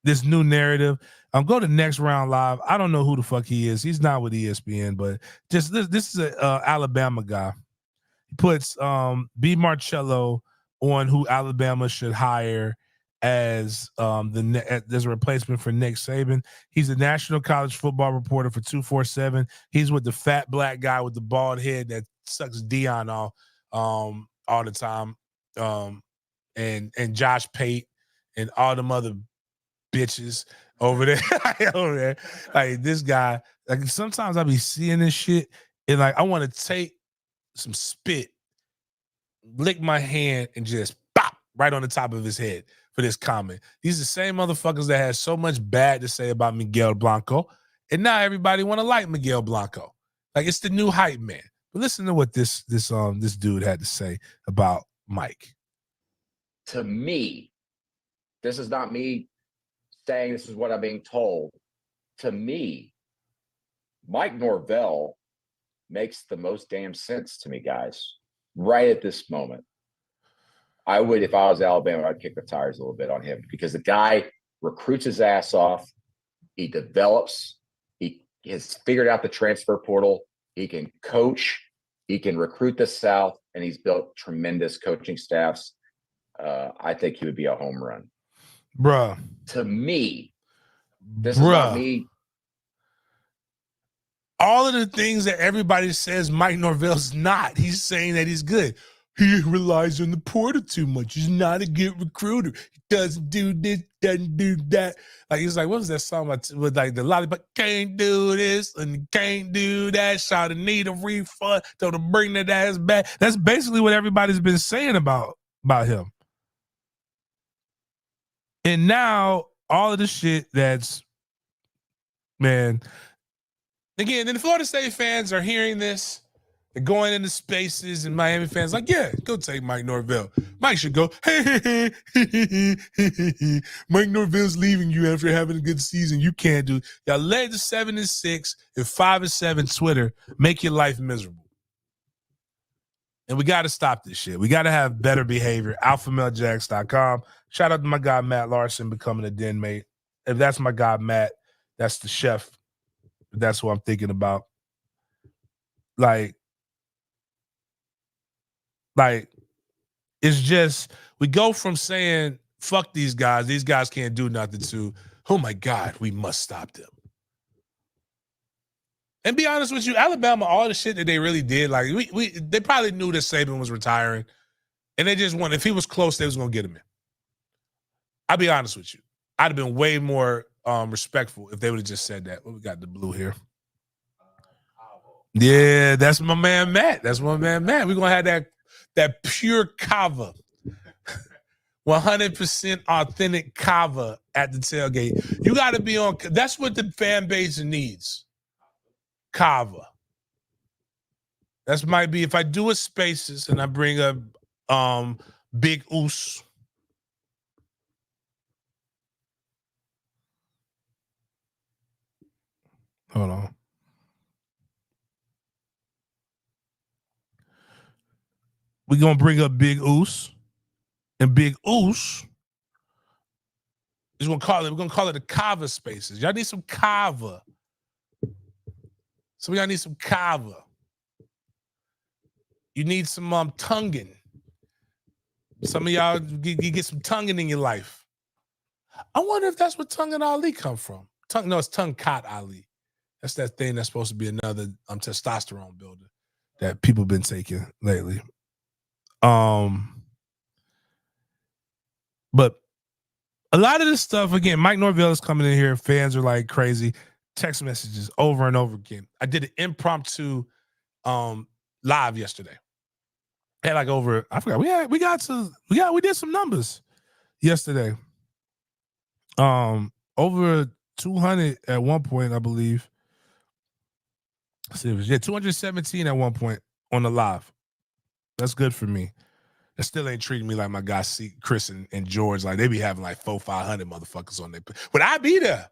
this new narrative. Go to Next Round Live. I don't know who the fuck he is. He's not with ESPN, but just this is a Alabama guy. He puts B. Marcello on who Alabama should hire as there's a replacement for Nick Saban. He's a national college football reporter for 247. He's with the fat black guy with the bald head that sucks Deion off all the time. And Josh Pate and all them other bitches over there. Like this guy, like sometimes I be seeing this shit and like I want to take some spit, lick my hand, and just pop right on the top of his head for this comment. These are the same motherfuckers that had so much bad to say about Miguel Blanco, and now everybody want to like Miguel Blanco. Like it's the new hype man. But listen to what this dude had to say about Mike. To me, this is not me saying this is what I'm being told. To me, Mike Norvell makes the most damn sense to me, guys, right at this moment. I would, if I was Alabama, I'd kick the tires a little bit on him because the guy recruits his ass off. He develops. He has figured out the transfer portal. He can coach. He can recruit the South, and he's built tremendous coaching staffs. I think he would be a home run. Bruh. To me, this is not me. All of the things that everybody says Mike Norvell's not, he's saying that he's good. He relies on the portal too much. He's not a good recruiter. He doesn't do this, doesn't do that. Like, he's like, what was that song about, with like the lollipop? Can't do this and can't do that. Shout to need a refund. Don't bring that ass back. That's basically what everybody's been saying about him. And now all of the shit that's, man, again, then the Florida State fans are hearing this. They're going into spaces, and Miami fans like, yeah, go take Mike Norvell. Mike should go, hey, Mike Norvell's leaving you after having a good season. You can't do. Y'all led to 7-6 and 5-7 Twitter. Make your life miserable. And we got to stop this shit. We got to have better behavior. AlphaMaleJax.com. Shout out to my guy, Matt Larson, becoming a den mate. If that's my guy, Matt, that's the chef. That's what I'm thinking about. Like, it's just, we go from saying, fuck these guys can't do nothing, to, oh my God, we must stop them. And be honest with you, Alabama, all the shit that they really did, like, they probably knew that Saban was retiring, and they just wanted, if he was close, they was going to get him in. I'll be honest with you. I'd have been way more respectful if they would have just said that. Well, we got the blue here. Yeah, that's my man, Matt. That's my man, Matt. We're going to have that pure kava, 100% authentic kava at the tailgate. You got to be on. That's what the fan base needs. Kava. That's might be, if I do a spaces and I bring up Big Oos. Hold on. We're going to bring up Big Oos. And Big Oos is going to call it, we're going to call it the Kava Spaces. Y'all need some Kava. So y'all need some Kava. You need some Tungin. Some of y'all, you get some Tungin in your life. I wonder if that's where Tungin Ali come from. No, it's Tungkat Ali. That's that thing that's supposed to be another testosterone builder that people been taking lately. But a lot of this stuff, again, Mike Norvell is coming in here. Fans are like crazy. Text messages over and over again. I did an impromptu live yesterday. Had like over, I forgot, we did some numbers yesterday. Over 200 at one point, I believe. It was 217 at one point on the live. That's good for me. That still ain't treating me like my guys Chris and George. Like, they be having like 400-500 motherfuckers on there. But I be there.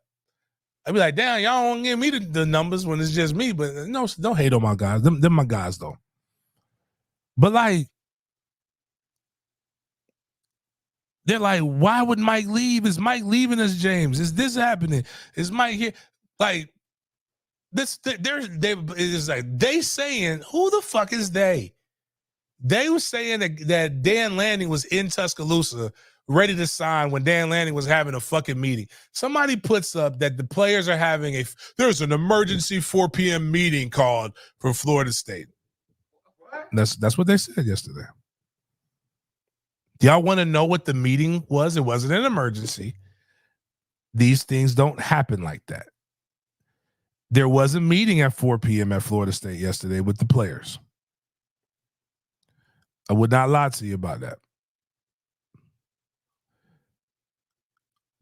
I be like, damn, y'all don't give me the numbers when it's just me. But no, don't hate on my guys. Them my guys though. But like, they're like, why would Mike leave? Is Mike leaving us, James? Is this happening? Is Mike here? Like, this, it's like they saying, who the fuck is they? They were saying that Dan Lanning was in Tuscaloosa ready to sign when Dan Lanning was having a fucking meeting. Somebody puts up that the players are having there's an emergency 4 p.m. meeting called from Florida State. That's what they said yesterday. Do y'all want to know what the meeting was? It wasn't an emergency. These things don't happen like that. There was a meeting at 4 p.m. at Florida State yesterday with the players. I would not lie to you about that.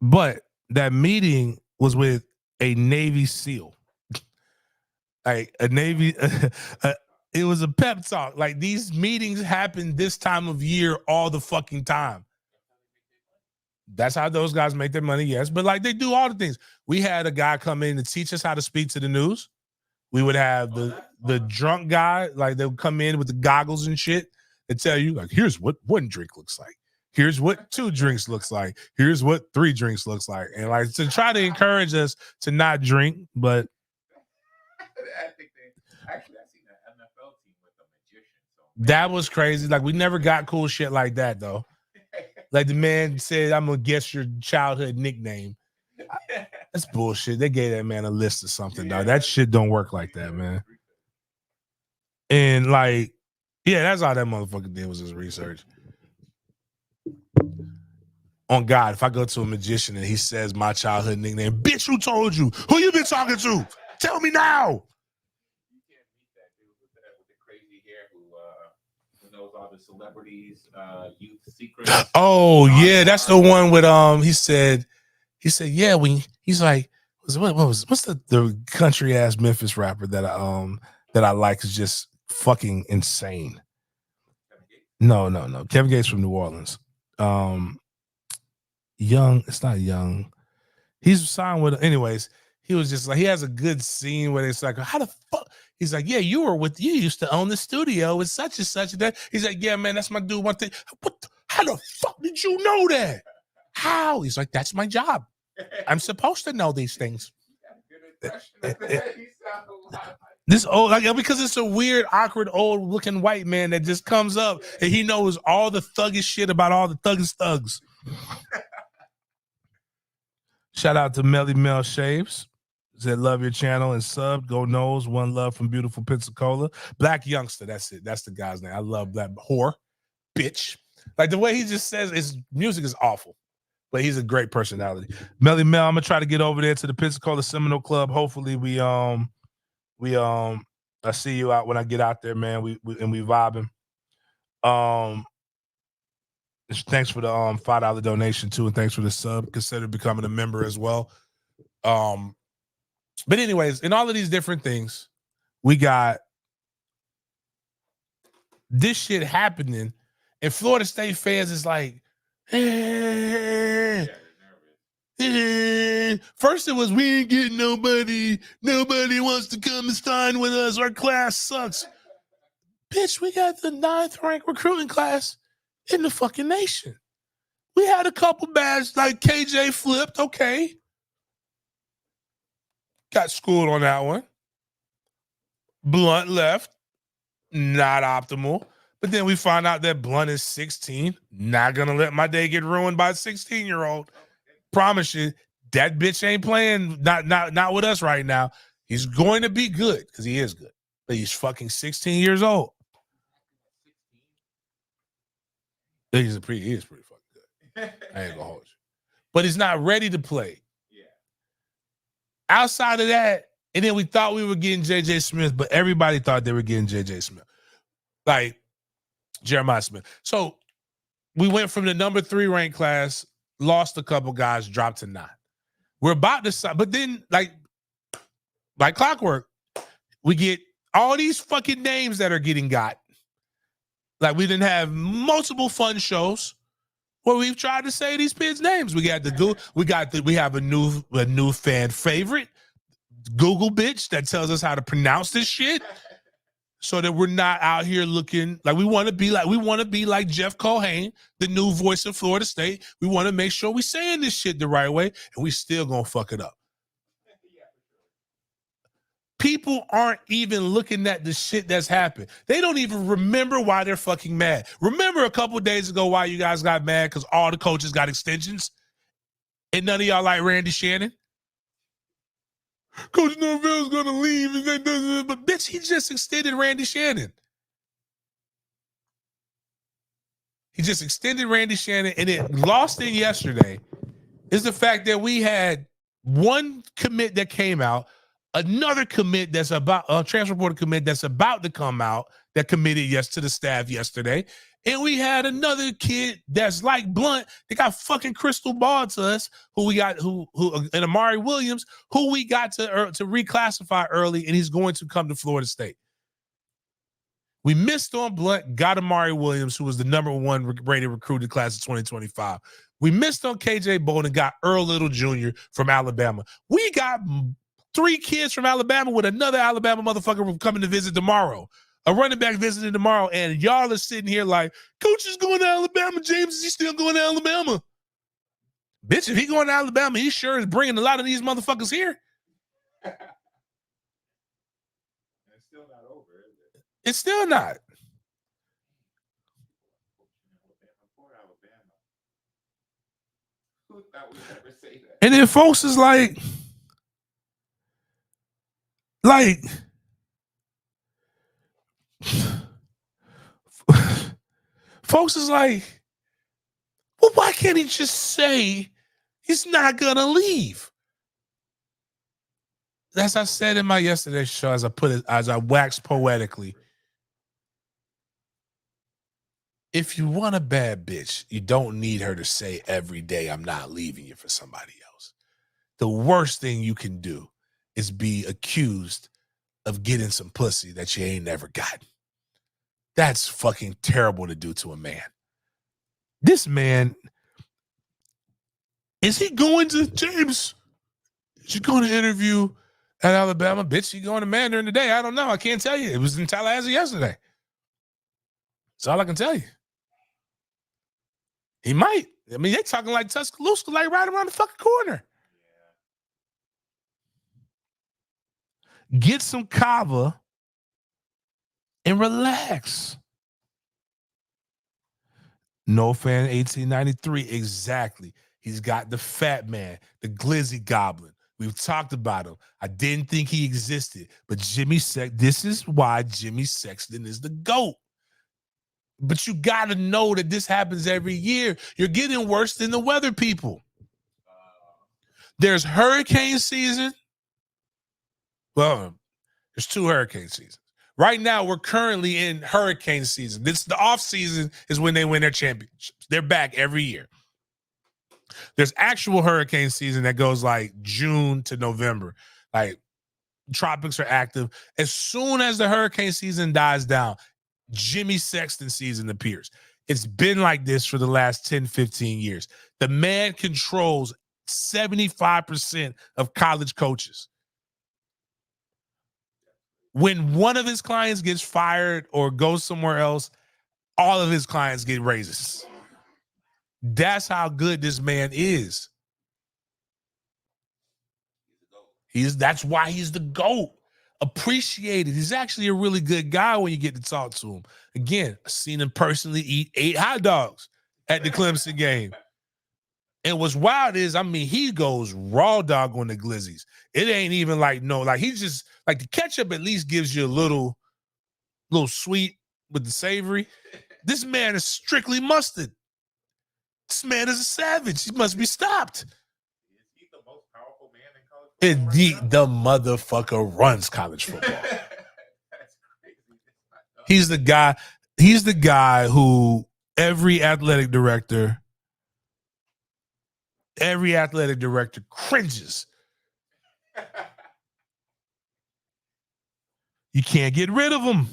But that meeting was with a Navy SEAL. Like a Navy, it was a pep talk. Like, these meetings happen this time of year all the fucking time. That's how those guys make their money, yes. But like, they do all the things. We had a guy come in to teach us how to speak to the news. We would have the drunk guy, like, they would come in with the goggles and shit and tell you, like, here's what 1 drink looks like. Here's what 2 drinks looks like. Here's what 3 drinks looks like. And like, to try to encourage us to not drink, but I think I seen an NFL team with a magician. So that was crazy. Like, we never got cool shit like that though. Like, the man said, I'm gonna guess your childhood nickname. That's bullshit. They gave that man a list or something, dog. That shit don't work like that, man. And like, yeah, that's all that motherfucker did, was his research. On God, if I go to a magician and he says my childhood nickname, bitch, who told you? Who you been talking to? Tell me now. you can't beat that dude with the crazy hair who Who knows all the celebrities, youth secrets? Oh yeah, that's the one with he said yeah, he's like what's the country ass Memphis rapper that I like is just fucking insane. No. Kevin Gates from New Orleans. Young, it's not Young. He's signed with, anyways. He was just like, he has a good scene where it's like, how the fuck? He's like, yeah, you used to own the studio with such and such and that. He's like, yeah, man, that's my dude. One thing. How the fuck did you know that? How? He's like, that's my job. I'm supposed to know these things. This old, like, because it's a weird, awkward, old looking white man that just comes up and he knows all the thuggish shit about all the thuggish thugs. Shout out to Melly Mel Shaves. Said love your channel and sub. Go Knowles. One love from beautiful Pensacola. Black Youngster. That's it. That's the guy's name. I love that whore, bitch. Like the way he just says his music is awful, but he's a great personality. Melly Mel, I'm gonna try to get over there to the Pensacola Seminole Club. Hopefully we I see you out when I get out there, man. We vibing. Thanks for the $5 donation too, and thanks for the sub. Consider becoming a member as well. But anyways, in all of these different things, we got this shit happening, and Florida State fans is like, First it was we ain't getting nobody wants to come and sign with us. Our class sucks. Bitch, we got the 9th ranked recruiting class in the fucking nation. We had a couple bads like KJ flipped, okay. Got schooled on that one. Blunt left, not optimal. But then we find out that Blunt is 16. Not gonna let my day get ruined by a 16-year-old. Promise you, that bitch ain't playing, not with us right now. He's going to be good, because he is good. But he's fucking 16 years old. He is pretty fucking good. I ain't gonna hold you. But he's not ready to play. Yeah. Outside of that, and then we thought we were getting J.J. Smith, but everybody thought they were getting J.J. Smith. Like Jeremiah Smith. So we went from the number 3 ranked class, lost a couple guys, dropped to 9. We're about to sign, but then like clockwork, we get all these fucking names that are getting got. Like we didn't have multiple fun shows where we've tried to say these kids' names. We have a new fan favorite, Google bitch, that tells us how to pronounce this shit, so that we're not out here looking like we want to be like Jeff Culhane, the new voice of Florida State. We want to make sure we saying this shit the right way, and we still gonna fuck it up. People aren't even looking at the shit that's happened. They don't even remember why they're fucking mad. Remember a couple of days ago why you guys got mad? Because all the coaches got extensions and none of y'all like Randy Shannon? Coach Norvell's going to leave. But bitch, he just extended Randy Shannon. He just extended Randy Shannon, and it lost in yesterday is the fact that we had one commit that came out, another commit that's about a transfer portal commit that's about to come out that committed to the staff yesterday, and we had another kid that's like Blunt that got fucking crystal ball to us, and Amari Williams, who we got to reclassify early, and he's going to come to Florida State. We missed on Blunt, got Amari Williams, who was the number 1 rated recruited class of 2025. We missed on KJ Bolden, got Earl Little Jr. from Alabama. We got 3 kids from Alabama with another Alabama motherfucker coming to visit tomorrow. A running back visiting tomorrow, and y'all are sitting here like, Coach is going to Alabama. James, is he still going to Alabama? Bitch, if he going to Alabama, he sure is bringing a lot of these motherfuckers here. It's still not over, is it? It's still not. Who thought we'd ever say that? And then folks is like, folks is like, well, why can't he just say he's not gonna leave? As I said in my yesterday show, as I waxed poetically, if you want a bad bitch, you don't need her to say every day, I'm not leaving you for somebody else. The worst thing you can do is be accused of getting some pussy that you ain't never gotten. That's fucking terrible to do to a man. This man, is he going to James? Is he going to interview at Alabama? Bitch, he going to man during the day? I don't know. I can't tell you. It was in Tallahassee yesterday. That's all I can tell you. He might. I mean, they talking like Tuscaloosa, like right around the fucking corner. Get some kava and relax. No fan 1893. Exactly. He's got the fat man, the glizzy goblin. We've talked about him. I didn't think he existed, but this is why Jimmy Sexton is the GOAT. But you got to know that this happens every year. You're getting worse than the weather people. There's hurricane season. Well, there's 2 hurricane seasons. Right now, we're currently in hurricane season. The off season is when they win their championships. They're back every year. There's actual hurricane season that goes like June to November. Like tropics are active. As soon as the hurricane season dies down, Jimmy Sexton season appears. It's been like this for the last 10, 15 years. The man controls 75% of college coaches. When one of his clients gets fired or goes somewhere else, all of his clients get raises. That's how good this man is. That's why he's the GOAT. Appreciated. He's actually a really good guy when you get to talk to him. Again, I've seen him personally eat 8 hot dogs at the Clemson game. And what's wild is, I mean, he goes raw dog on the glizzies. It ain't even like, no, like he's just like the ketchup at least gives you a little sweet with the savory. This man is strictly mustard. This man is a savage. He must be stopped. Is he the most powerful man in college football? Indeed, the motherfucker runs college football. That's crazy. He's the guy who every athletic director cringes. You can't get rid of him.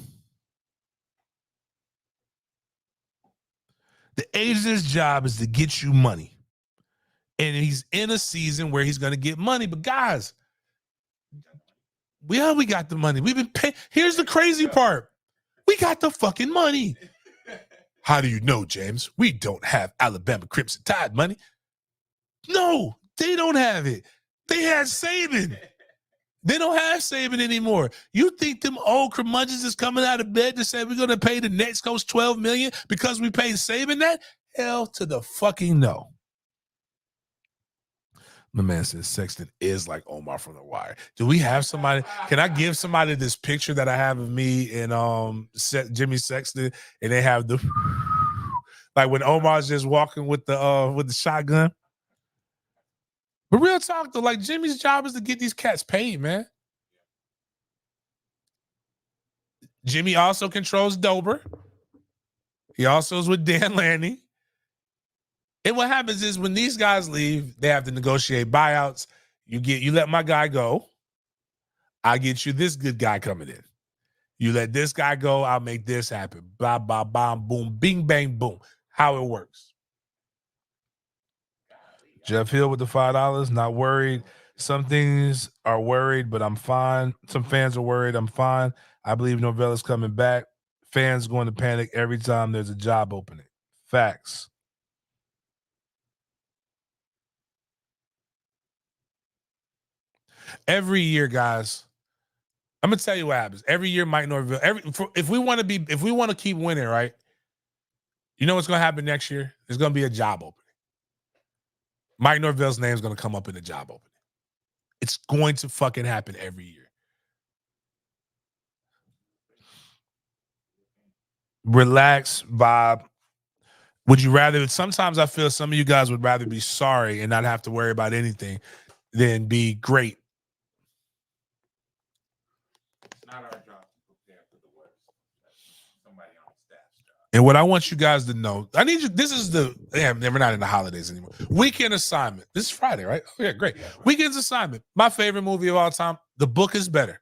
The agent's job is to get you money. And he's in a season where he's going to get money. But guys, we got the money. We've been paying. Here's the crazy part. We got the fucking money. How do you know, James? We don't have Alabama Crimson Tide money. No, they don't have it. They had Saban. They don't have Saban anymore. You think them old curmudgeons is coming out of bed to say we're going to pay the next coach $12 million because we paid Saban that? Hell to the fucking no. My man says Sexton is like Omar from The Wire. Do we have somebody? Can I give somebody this picture that I have of me and Jimmy Sexton, and they have the like when Omar's just walking with the shotgun? But real talk though, like Jimmy's job is to get these cats paid, man. Jimmy also controls Dober. He also is with Dan Lanning. And what happens is when these guys leave, they have to negotiate buyouts. You let my guy go. I get you this good guy coming in. You let this guy go, I'll make this happen. Blah, blah, blah, boom, bing, bang, boom. How it works. Jeff Hill with the $5. Not worried. Some things are worried, but I'm fine. Some fans are worried. I'm fine. I believe Norvell is coming back. Fans going to panic every time there's a job opening. Facts. Every year, guys, I'm gonna tell you what happens. Every year, Mike Norvell. If we want to keep winning, right? You know what's gonna happen next year? There's gonna be a job opening. Mike Norvell's name is gonna come up in the job opening. It's going to fucking happen every year. Relax, Bob. Would you rather? Sometimes I feel some of you guys would rather be sorry and not have to worry about anything than be great. It's not our job to prepare for the worst. That's somebody on staff's job. And what I want you guys to know, I need you. This is we're not in the holidays anymore. Weekend assignment. This is Friday, right? Oh, yeah, great. Weekend's assignment. My favorite movie of all time. The book is better.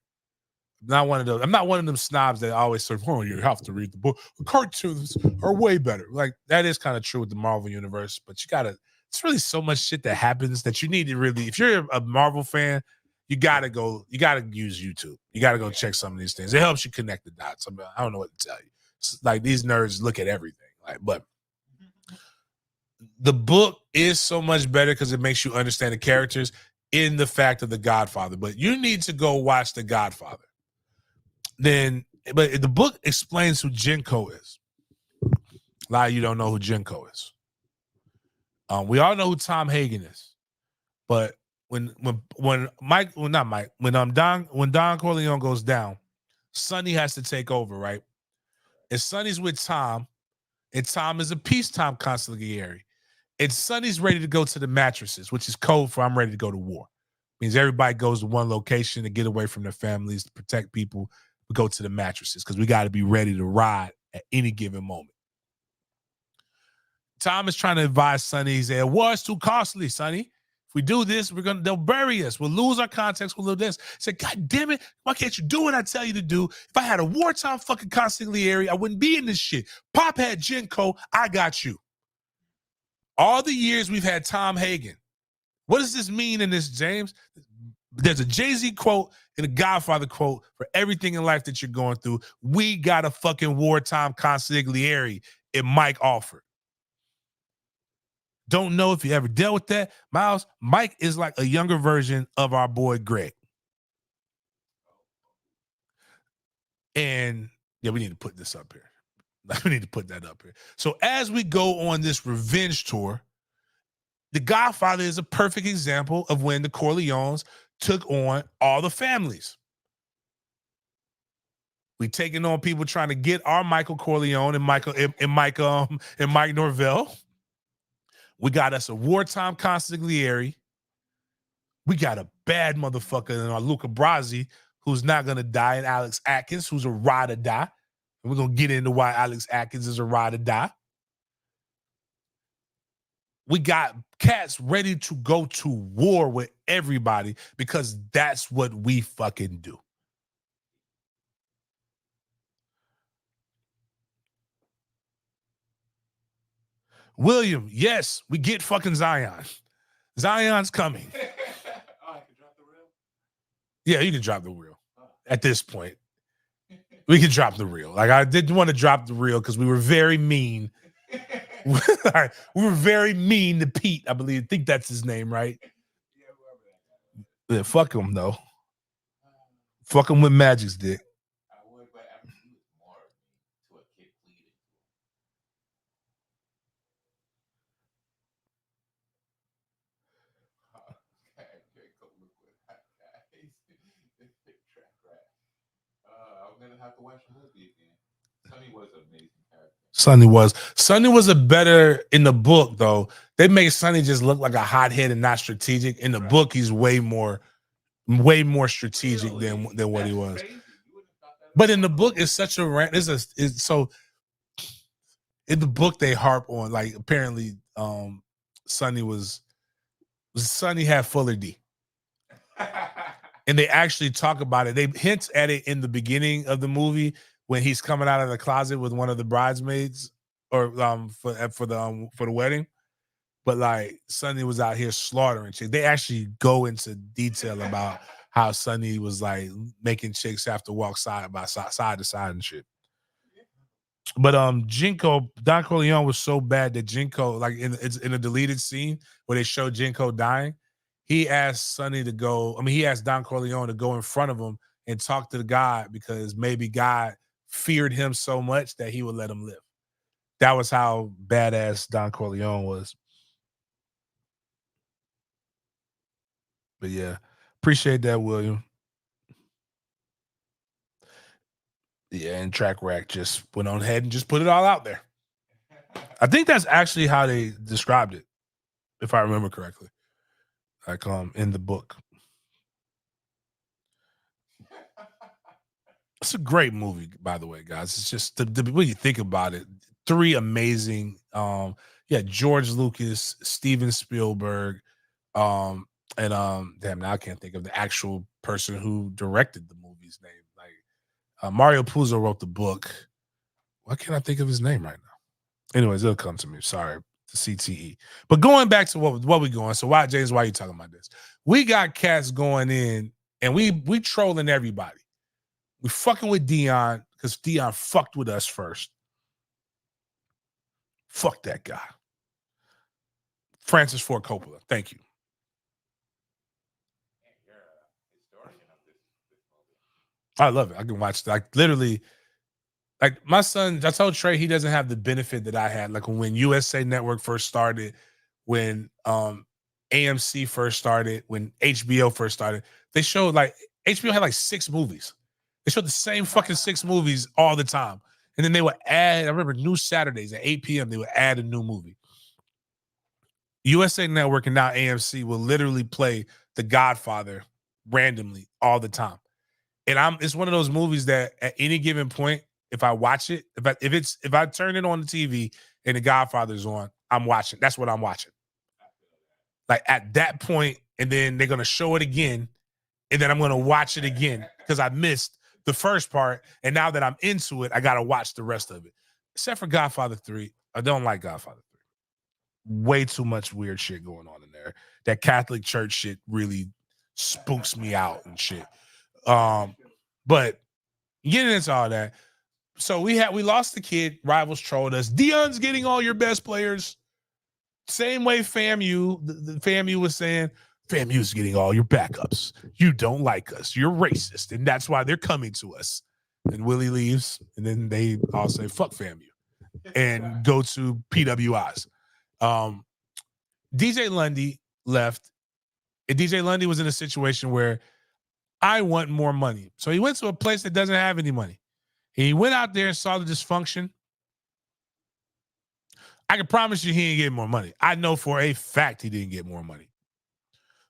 I'm not one of them snobs that always say, "Oh, you have to read the book." The cartoons are way better. Like that is kind of true with the Marvel universe, but you gotta. It's really so much shit that happens that you need to really. If you're a Marvel fan, you gotta go. You gotta use YouTube. You gotta go check some of these things. It helps you connect the dots. I don't know what to tell you. It's like these nerds look at everything. But the book is so much better because it makes you understand the characters in the fact of the Godfather. But you need to go watch the Godfather. But the book explains who Jinko is. A lot of you don't know who Jinko is. We all know who Tom Hagen is, but when Don Corleone goes down, Sonny has to take over, right? And Sonny's with Tom, and Tom is a peacetime consigliere. And Sonny's ready to go to the mattresses, which is code for I'm ready to go to war. Means everybody goes to one location to get away from their families, to protect people. We go to the mattresses because we got to be ready to ride at any given moment. Tom is trying to advise Sonny. He said, war is too costly, Sonny. If we do this, they'll bury us. We'll lose our context. We'll lose this. He said, God damn it. Why can't you do what I tell you to do? If I had a wartime fucking consigliere, I wouldn't be in this shit. Pop had Jinko. I got you. All the years we've had Tom Hagen. What does this mean in this, James? There's a Jay-Z quote and a Godfather quote for everything in life that you're going through. We got a fucking wartime consigliere in Mike Alford. Don't know if you ever dealt with that. Miles, Mike is like a younger version of our boy Greg. And yeah, we need to put this up here. We need to put that up here. So as we go on this revenge tour, The Godfather is a perfect example of when the Corleones took on all the families. We taking on people trying to get our Michael Corleone and Mike Norvell. We got us a wartime consigliere. We got a bad motherfucker in our Luca Brasi, who's not gonna die, and Alex Atkins, who's a ride or die. And we're gonna get into why Alex Atkins is a ride or die. We got cats ready to go to war with everybody because that's what we fucking do. William, yes, we get fucking Zion. Zion's coming. Oh, I can drop the reel? Yeah, you can drop the reel. At this point, we can drop the reel. Like, I didn't want to drop the reel because we were very mean. We were very mean to Pete, I think that's his name, right? Yeah, whoever that guy was. Yeah, fuck him, though. Fuck him with Magic's dick. I would, but I mean, he was more to a kid pleading. Go look what that guy track right. I'm gonna have to watch the movie again. Sonny was an amazing character. Sonny was a better in the book, though. They made Sonny just look like a hothead and not strategic. In the book, he's way more strategic than what he was. But in the book, it's such a rant. So in the book they harp on, like, apparently Sonny had Fuller D. And they actually talk about it. They hint at it in the beginning of the movie when he's coming out of the closet with one of the bridesmaids, or for the wedding. But like, Sonny was out here slaughtering chicks. They actually go into detail about how Sonny was like making chicks have to walk side to side and shit. But Jinko, Don Corleone was so bad that Jinko, like in a deleted scene where they show Jinko dying, he asked Don Corleone to go in front of him and talk to the God, because maybe God feared him so much that he would let him live. That was how badass Don Corleone was. But yeah, appreciate that, William. Yeah, and Track Rack just went on ahead and just put it all out there. I think that's actually how they described it, if I remember correctly. Like in the book. It's a great movie, by the way, guys. It's just the when you think about it, three amazing. George Lucas, Steven Spielberg, and damn, now I can't think of the actual person who directed the movie's name. Like Mario Puzo wrote the book. Why can't I think of his name right now? Anyways, it'll come to me. Sorry, the CTE. But going back to what we going. So why, James? Why are you talking about this? We got cats going in, and we trolling everybody. We fucking with Deion because Deion fucked with us first. Fuck that guy. Francis Ford Coppola. Thank you. I love it. I can watch that. Like literally, like my son, I told Trey he doesn't have the benefit that I had. Like when USA Network first started, when AMC first started, when HBO first started, they showed like HBO had like 6 movies. They showed the same fucking 6 movies all the time. And then they would add, I remember New Saturdays at 8 p.m., they would add a new movie. USA Network and now AMC will literally play The Godfather randomly all the time. And it's one of those movies that at any given point, if I watch it, if I turn it on the TV and The Godfather's on, I'm watching. That's what I'm watching. Like at that point, and then they're gonna show it again, and then I'm gonna watch it again because I missed the first part, and now that I'm into it, I gotta watch the rest of it. Except for Godfather 3, I don't like Godfather 3. Way too much weird shit going on in there. That Catholic Church shit really spooks me out and shit. But getting into all that, so we lost the kid. Rivals trolled us. Deion's getting all your best players. Same way FAMU, the FAMU was saying, FAMU's getting all your backups. You don't like us. You're racist, and that's why they're coming to us. And Willie leaves, and then they all say, fuck FAMU, and go to PWIs. DJ Lundy left, and DJ Lundy was in a situation where I want more money. So he went to a place that doesn't have any money. He went out there and saw the dysfunction. I can promise you he didn't get more money. I know for a fact he didn't get more money.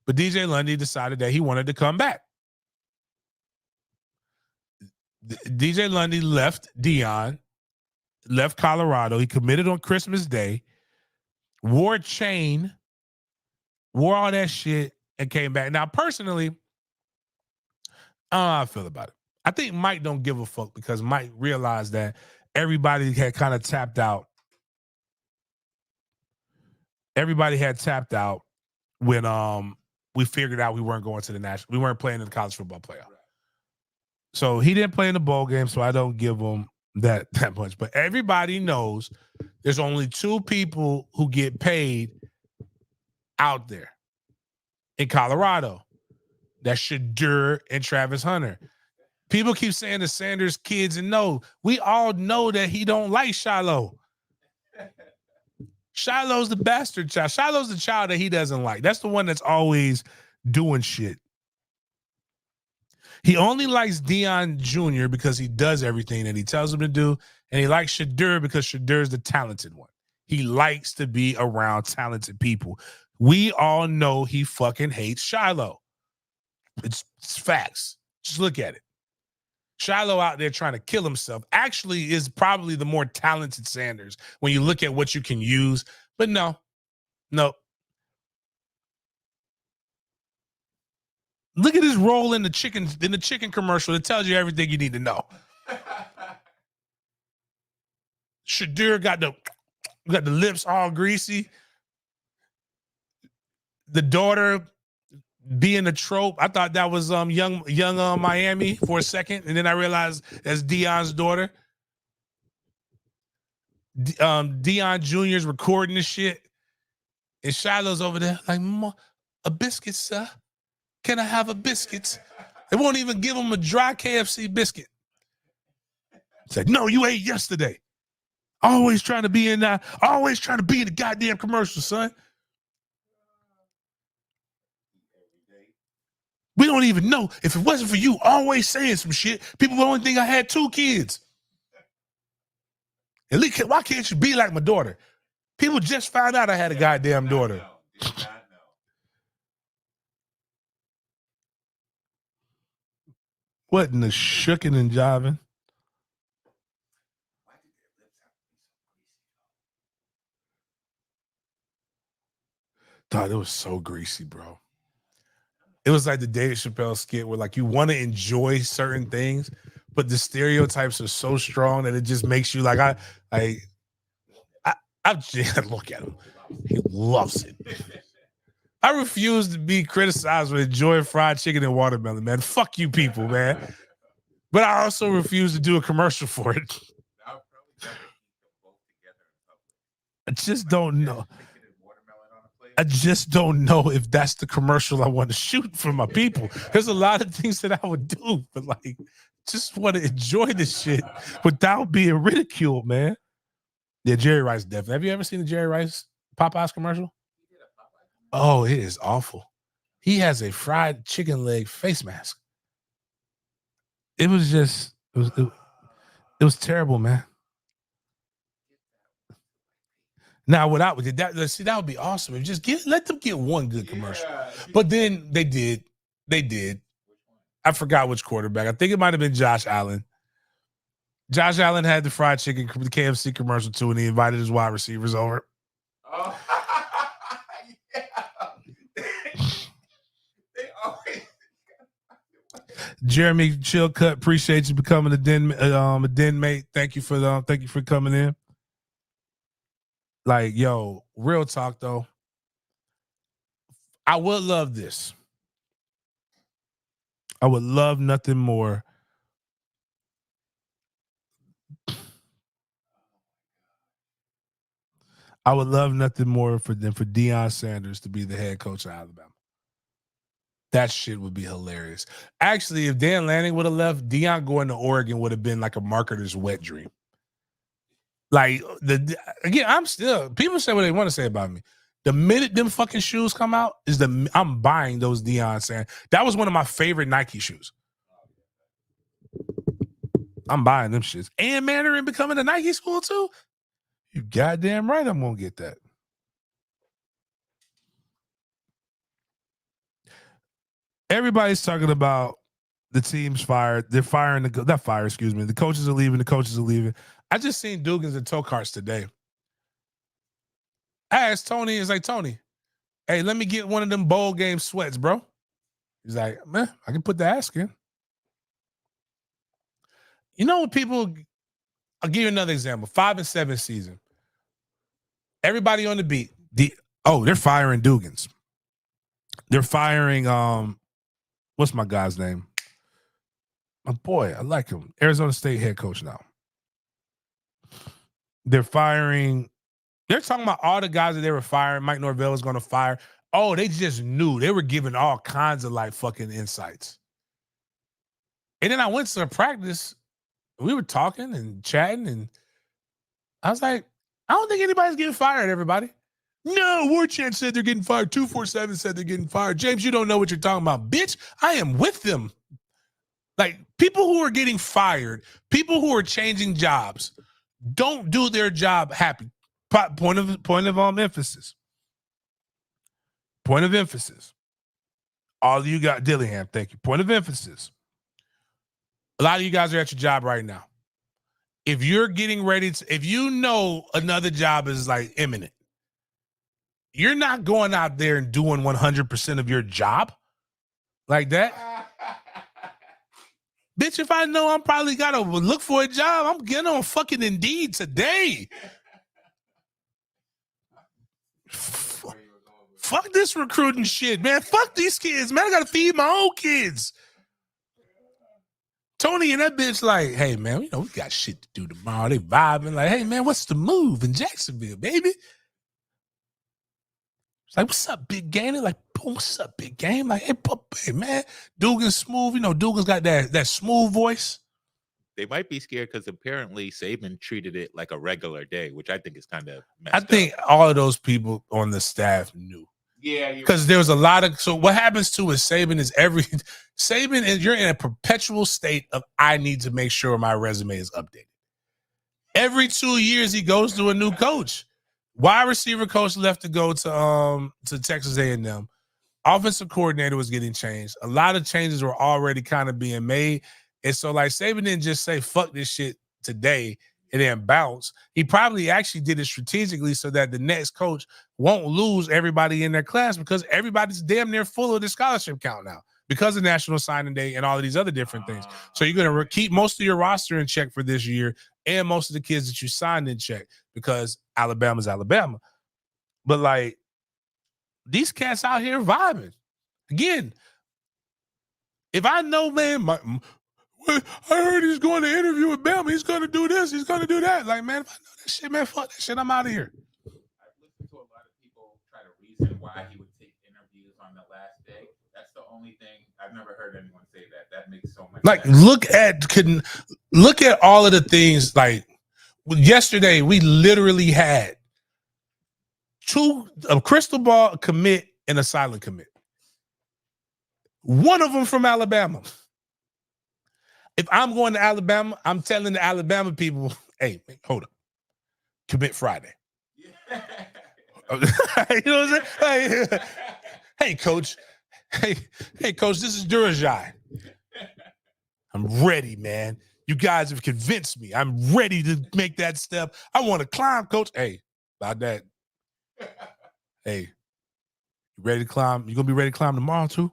But DJ Lundy decided that he wanted to come back. DJ Lundy left Deion, left Colorado. He committed on Christmas Day, wore a chain, wore all that shit, and came back. Now, personally, I don't know how I feel about it. I think Mike don't give a fuck because Mike realized that everybody had kind of tapped out. Everybody had tapped out when we figured out we weren't going to the national. We weren't playing in the college football playoff. So he didn't play in the bowl game, so I don't give him that much. But everybody knows there's only 2 people who get paid out there in Colorado. That's Shadur and Travis Hunter. People keep saying the Sanders kids, and no, we all know that he don't like Shiloh. Shiloh's the bastard child. Shiloh's the child that he doesn't like. That's the one that's always doing shit. He only likes Deion Jr. because he does everything that he tells him to do, and he likes Shadur because Shadur's the talented one. He likes to be around talented people. We all know he fucking hates Shiloh. It's facts. Just look at it. Shiloh out there trying to kill himself actually is probably the more talented Sanders when you look at what you can use. But no. Look at his role in the chicken commercial. It tells you everything you need to know. Shadur got the lips all greasy. The daughter being a trope. I thought that was young Miami for a second, and then I realized that's Deion's daughter. Deion Jr.'s recording this shit, and Shiloh's over there like, a biscuit, sir. Can I have a biscuit? They won't even give him a dry KFC biscuit. It's like, no, you ate yesterday. Always trying to be in the goddamn commercial, son. We don't even know. If it wasn't for you always saying some shit, people would only think I had 2 kids. At least, why can't you be like my daughter? People just found out I had a goddamn daughter. What in the shooking and jiving? God, it was so greasy, bro. It was like the Dave Chappelle skit where like you want to enjoy certain things, but the stereotypes are so strong that it just makes you like I look at him. He loves it. I refuse to be criticized for enjoying fried chicken and watermelon, man. Fuck you people, man. But I also refuse to do a commercial for it. I just don't know. I just don't know if that's the commercial I want to shoot for my people. There's a lot of things that I would do, but like, just want to enjoy this shit without being ridiculed, man. Yeah, Jerry Rice definitely. Have you ever seen the Jerry Rice Popeyes commercial? Oh, it is awful. He has a fried chicken leg face mask. It was just, it was terrible, man. Now, without that, that would be awesome. If just let them get one good commercial. But then they did. I forgot which quarterback. I think it might have been Josh Allen. Josh Allen had the fried chicken, the KFC commercial too, and he invited his wide receivers over. Oh, yeah. Jeremy Chilcutt, appreciate you becoming a den mate. Thank you for coming in. Like, yo, real talk though. I would love this. I would love nothing more. I would love nothing more for Deion Sanders to be the head coach of Alabama. That shit would be hilarious. Actually, if Dan Lanning would have left, Deion going to Oregon would have been like a marketer's wet dream. Like I'm still, people say what they want to say about me. The minute them fucking shoes come out I'm buying those Deion Sanders. That was one of my favorite Nike shoes. I'm buying them shits. And Mandarin becoming a Nike school too? You goddamn right I'm gonna get that. Everybody's talking about the team's fired. They're firing the coaches are leaving. I just seen Dugans and Tokarts today. I asked Tony, it's like, Tony, hey, let me get one of them bowl game sweats, bro. He's like, man, I can put the ask in. You know what people, I'll give you another example. 5-7 season. Everybody on the beat. They're firing Dugans. They're firing, what's my guy's name? My boy, I like him. Arizona State head coach now. They're talking about all the guys that they were firing. Mike Norvell was going to fire. Oh, they just knew. They were giving all kinds of like fucking insights. And then I went to a practice. We were talking and chatting, and I was like, I don't think anybody's getting fired, everybody. No, War Chant said they're getting fired. 247 said they're getting fired. James, you don't know what you're talking about. Bitch, I am with them. Like, people who are getting fired, people who are changing jobs, don't do their job happy. Point of emphasis. Point of emphasis. All of you got Dillingham, thank you. Point of emphasis. A lot of you guys are at your job right now. If you're getting ready if you know another job is like imminent, you're not going out there and doing 100% of your job like that. Bitch, if I know I'm probably got to look for a job, I'm getting on fucking Indeed today. Fuck this recruiting shit, man. Fuck these kids, man. I got to feed my own kids. Tony and that bitch like, hey, man, we got shit to do tomorrow. They vibing like, hey, man, what's the move in Jacksonville, baby? It's like, what's up, big game? They're like, boom, what's up, big game? Like, hey, man, Dugan's smooth. Dugan's got that smooth voice. They might be scared because apparently Saban treated it like a regular day, which I think is kind of messed I think all of those people on the staff knew. Yeah, because there was a lot of. So what happens too is Saban is you're in a perpetual state of I need to make sure my resume is updated. Every 2 years he goes to a new coach. Wide receiver coach left to go to Texas A&M. Offensive coordinator was getting changed. A lot of changes were already kind of being made. And so like Saban didn't just say fuck this shit today and then bounce. He probably actually did it strategically so that the next coach won't lose everybody in their class because everybody's damn near full of the scholarship count now because of National Signing Day and all of these other different things. So you're going to keep most of your roster in check for this year and most of the kids that you signed in check because Alabama's Alabama. But like these cats out here vibing. Again, if I know, man, I heard he's going to interview with Bama. He's going to do this. He's going to do that. Like, man, if I know that shit, man, fuck that shit. I'm out of here. I've listened to a lot of people try to reason why he would take interviews on the last day. That's the only thing I've never heard anyone say that. That makes so much sense. Look at all of the things. Like yesterday, we literally had a crystal ball commit and a silent commit. One of them from Alabama. If I'm going to Alabama, I'm telling the Alabama people, hey, hold up. Commit Friday. Yeah. You know what I'm saying? Hey, coach. Hey, coach, this is Durajai. I'm ready, man. You guys have convinced me. I'm ready to make that step. I want to climb, coach. Hey, about that. Hey, you ready to climb? You going to be ready to climb tomorrow too?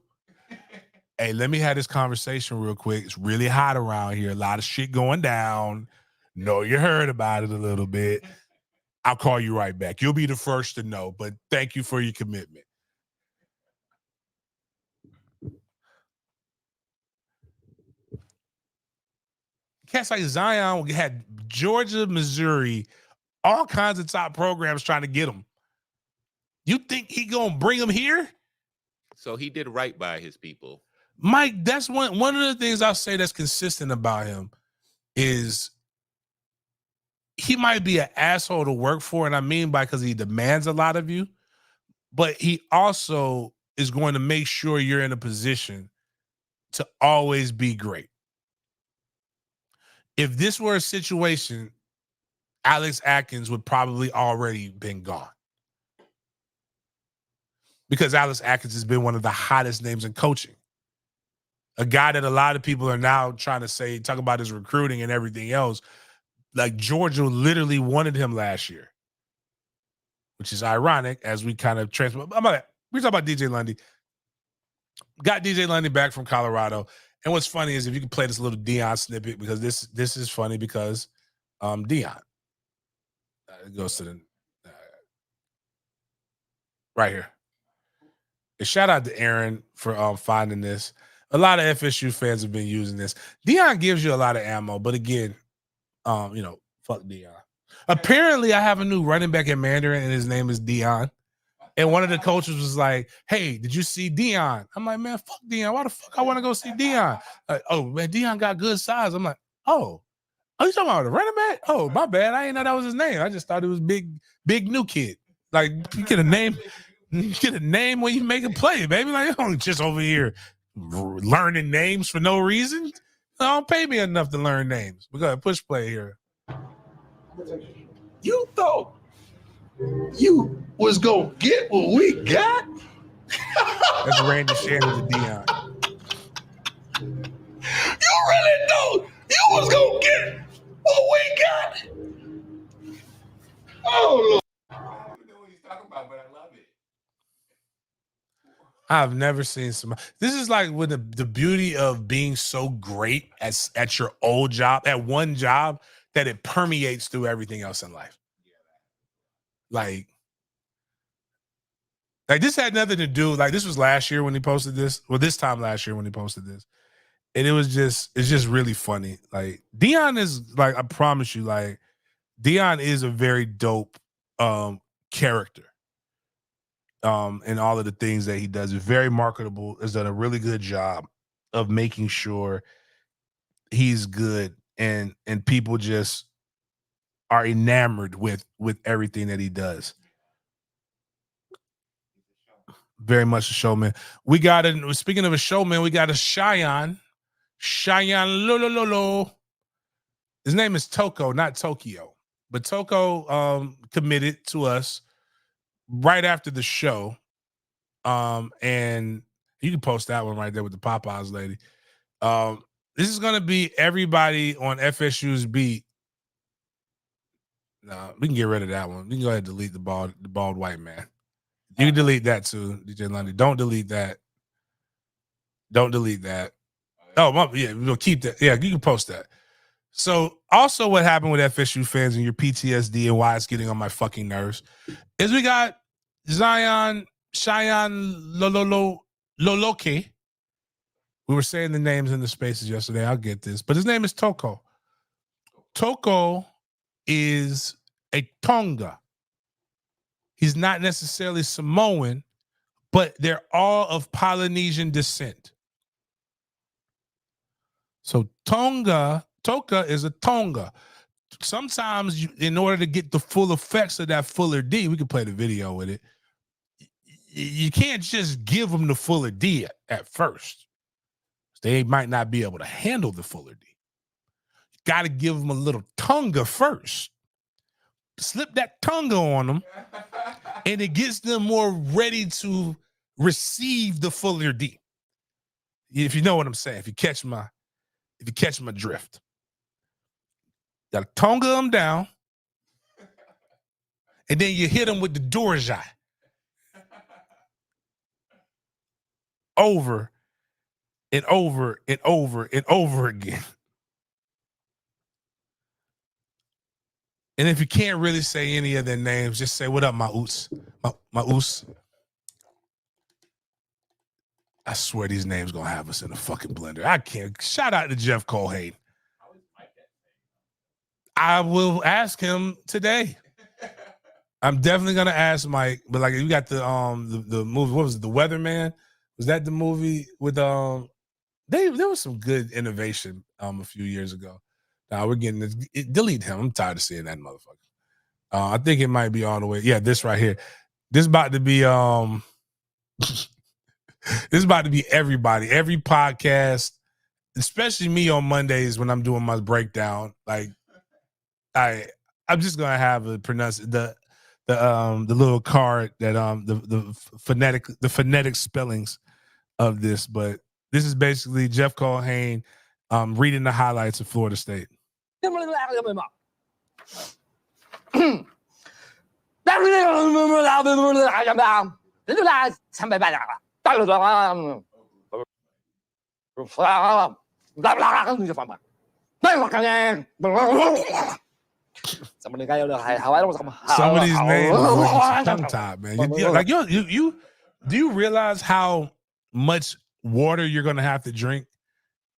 Hey, let me have this conversation real quick. It's really hot around here. A lot of shit going down. Know you heard about it a little bit. I'll call you right back. You'll be the first to know, but thank you for your commitment. Cats like Zion had Georgia, Missouri, all kinds of top programs trying to get him. You think he gonna bring him here? So he did right by his people. Mike, that's one of the things I'll say that's consistent about him is he might be an asshole to work for, and I mean by because he demands a lot of you, but he also is going to make sure you're in a position to always be great. If this were a situation, Alex Atkins would probably already been gone. Because Alex Atkins has been one of the hottest names in coaching. A guy that a lot of people are now trying to talk about his recruiting and everything else. Like Georgia literally wanted him last year, which is ironic as we kind of transfer. We talk about DJ Lundy. Got DJ Lundy back from Colorado. And what's funny is if you can play this little Deion snippet, because this is funny because Deion. It goes to the right here. And shout out to Aaron for finding this. A lot of FSU fans have been using this. Deion gives you a lot of ammo, but again, fuck Deion. Apparently, I have a new running back in Mandarin, and his name is Deion. And one of the coaches was like, "Hey, did you see Deion?" I'm like, "Man, fuck Deion. Why the fuck I want to go see Deion?" Like, oh man, Deion got good size. I'm like, "Oh, you talking about the running back? Oh, my bad. I didn't know that was his name. I just thought it was big new kid. Like you get a name." You get a name when you make a play, baby. Like, you don't just over here learning names for no reason. Don't pay me enough to learn names. We got a push play here. You thought you was gonna get what we got? That's Randy Shannon to Deion. You really thought you was gonna get what we got? Oh, Lord. I don't know what he's talking about, but I love it. I've never seen somebody. This is like with the beauty of being so great at your old job, at one job, that it permeates through everything else in life. Like this had nothing to do. Like this was last year when he posted this. Well, this time last year when he posted this, and it's just really funny. Like Deion is like, I promise you, like Deion is a very dope character. And all of the things that he does is very marketable, has done a really good job of making sure he's good and people just are enamored with everything that he does. Very much a showman. We got speaking of a showman, we got a Cheyenne Lolololo. His name is Toko, not Tokyo, but Toko committed to us right after the show. And you can post that one right there with the Popeyes lady. This is going to be everybody on FSU's beat No, we can get rid of that one. We can go ahead and delete the bald white man. You can delete that too, DJ Lundy. Don't delete that. Don't delete that. Oh, yeah, we'll keep that. Yeah, you can post that. So, also, what happened with FSU fans and your PTSD and why it's getting on my fucking nerves is we got Cheyenne Loloke. We were saying the names in the spaces yesterday. I'll get this, but his name is Toko. Toko is a Tonga. He's not necessarily Samoan, but they're all of Polynesian descent. So Toka is a Tonga. Sometimes in order to get the full effects of that fuller D, we can play the video with it. You can't just give them the fuller D at first. They might not be able to handle the fuller D. You got to give them a little Tonga first. Slip that Tonga on them, and it gets them more ready to receive the fuller D. If you know what I'm saying, if you catch my drift. Got to Tonga them down, and then you hit them with the Dorjai. Over and over and over and over again. And if you can't really say any of their names, just say, "What up, my oos? My oos." I swear these names gonna have us in a fucking blender. I can't. Shout out to Jeff Colhane. I will ask him today. I'm definitely gonna ask Mike. But like, you got the movie. What was it? The Weatherman? Was that the movie with there was some good innovation a few years ago. Now we're getting this. Delete him. I'm tired of seeing that motherfucker. I think it might be all the way. Yeah, this right here. This about to be this is about to be everybody, every podcast, especially me on Mondays when I'm doing my breakdown. Like, I'm just gonna have a the little card that the phonetic spellings of this, but this is basically Jeff Colhane reading the highlights of Florida State. Some of these names are tongue tied, man. Do you realize how much water you're gonna have to drink?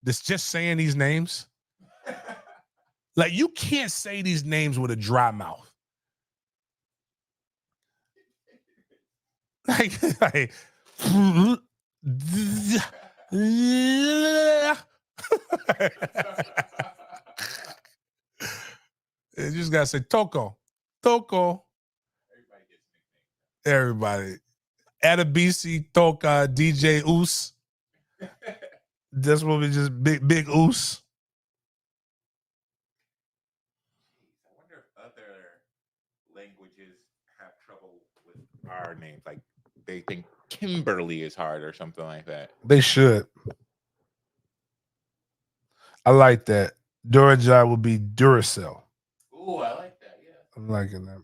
This just saying these names. Like, you can't say these names with a dry mouth. Like you just gotta say Toko. Everybody. Adabisi, Toka, DJ Oos. This will be just big Oos. I wonder if other languages have trouble with our names. Like, they think Kimberly is hard or something like that. They should. I like that. Durajai will be Duracell. Ooh, I like that. Yeah, I'm liking that.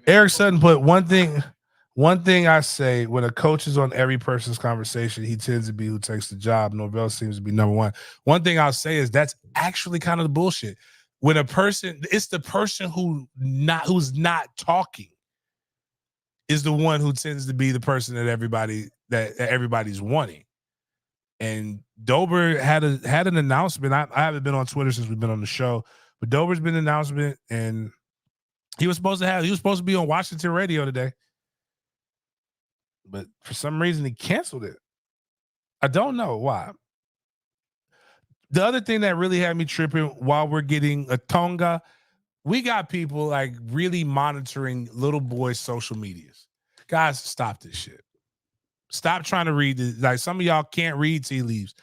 Eric Sutton put one thing I say, when a coach is on every person's conversation, he tends to be who takes the job. Norvell seems to be number one. One thing I'll say is that's actually kind of the bullshit. When a person, it's the person who's not talking is the one who tends to be the person that everybody's wanting. And Dober had an announcement. I haven't been on Twitter since we've been on the show, but Dober's been an announcement, and he was supposed to be on Washington radio today. But for some reason he canceled it. I don't know why. The other thing that really had me tripping while we're getting a Tonga, we got people like really monitoring little boys' social medias. Guys, stop this shit. Stop trying to read this. Like, some of y'all can't read tea leaves.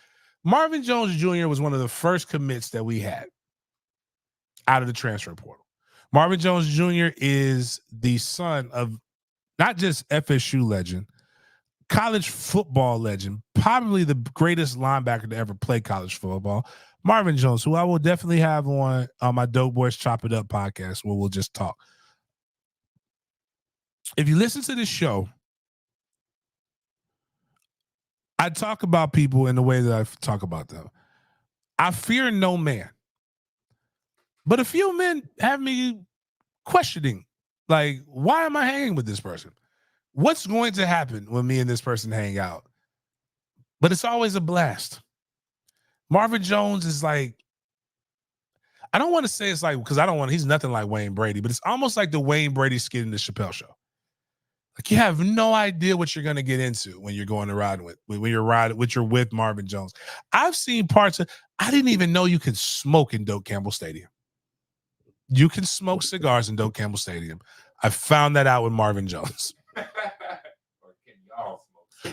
Marvin Jones Jr. was one of the first commits that we had out of the transfer portal. Marvin Jones Jr. is the son of not just FSU legend, college football legend, probably the greatest linebacker to ever play college football, Marvin Jones, who I will definitely have on my Dope Boys Chop It Up podcast where we'll just talk. If you listen to this show, I talk about people in the way that I talk about them. I fear no man. But a few men have me questioning, like, why am I hanging with this person? What's going to happen when me and this person hang out? But it's always a blast. Marvin Jones is like, I don't want to say it's like, because he's nothing like Wayne Brady, but it's almost like the Wayne Brady skit in the Chappelle Show. Like, you have no idea what you're going to get into when you're going to ride with, when you're with Marvin Jones. I've seen parts of, I didn't even know you could smoke in Doak Campbell Stadium. You can smoke cigars in Doak Campbell Stadium. I found that out with Marvin Jones.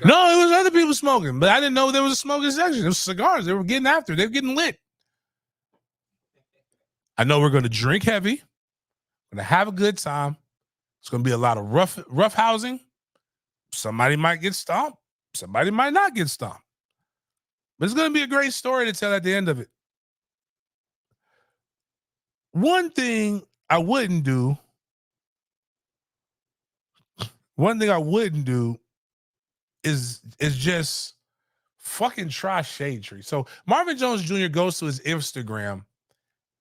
No, it was other people smoking, but I didn't know there was a smoking section. It was cigars. They were getting after. They were getting lit. I know we're going to drink heavy. We're going to have a good time. It's going to be a lot of rough housing. Somebody might get stomped. Somebody might not get stomped. But it's going to be a great story to tell at the end of it. One thing I wouldn't do is just fucking try Shade Tree. So Marvin Jones Jr. goes to his Instagram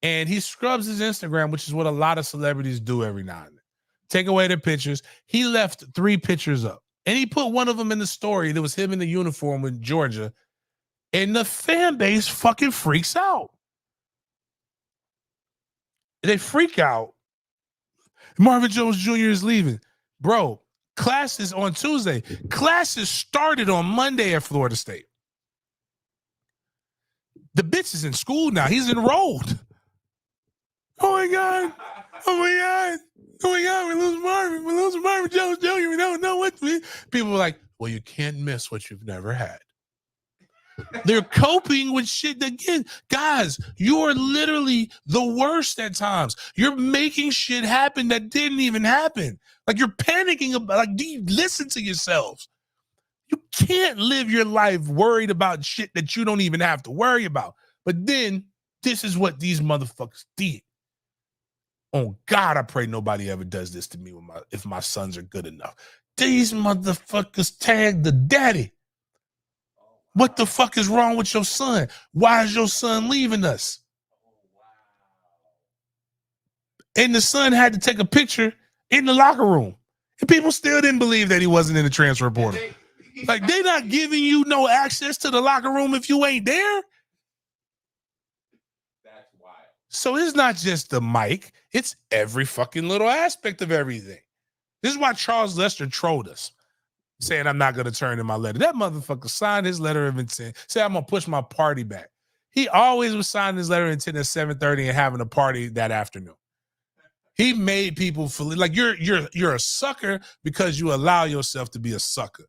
and he scrubs his Instagram, which is what a lot of celebrities do every now and then. Take away their pictures. He left 3 pictures up and he put one of them in the story. That was him in the uniform with Georgia. And the fan base fucking freaks out. They freak out. Marvin Jones Jr. is leaving. Bro, classes on Tuesday. Classes started on Monday at Florida State. The bitch is in school now. He's enrolled. Oh my God. Oh my God. Oh my God. We're losing Marvin. We're losing Marvin Jones Jr. We don't know what to be. People are like, well, you can't miss what you've never had. They're coping with shit again. Guys, you are literally the worst at times. You're making shit happen that didn't even happen. Like, you're panicking about, like, do you listen to yourselves? You can't live your life worried about shit that you don't even have to worry about. But then this is what these motherfuckers did. Oh God, I pray nobody ever does this to me if my sons are good enough. These motherfuckers tagged the daddy. What the fuck is wrong with your son? Why is your son leaving us? And the son had to take a picture in the locker room. And people still didn't believe that he wasn't in the transfer portal. Like, they not giving you no access to the locker room if you ain't there. That's wild. So it's not just the mic. It's every fucking little aspect of everything. This is why Charles Lester trolled us, saying I'm not going to turn in my letter. That motherfucker signed his letter of intent, said I'm going to push my party back. He always was signing his letter of intent at 7:30 and having a party that afternoon. He made people feel like you're a sucker because you allow yourself to be a sucker.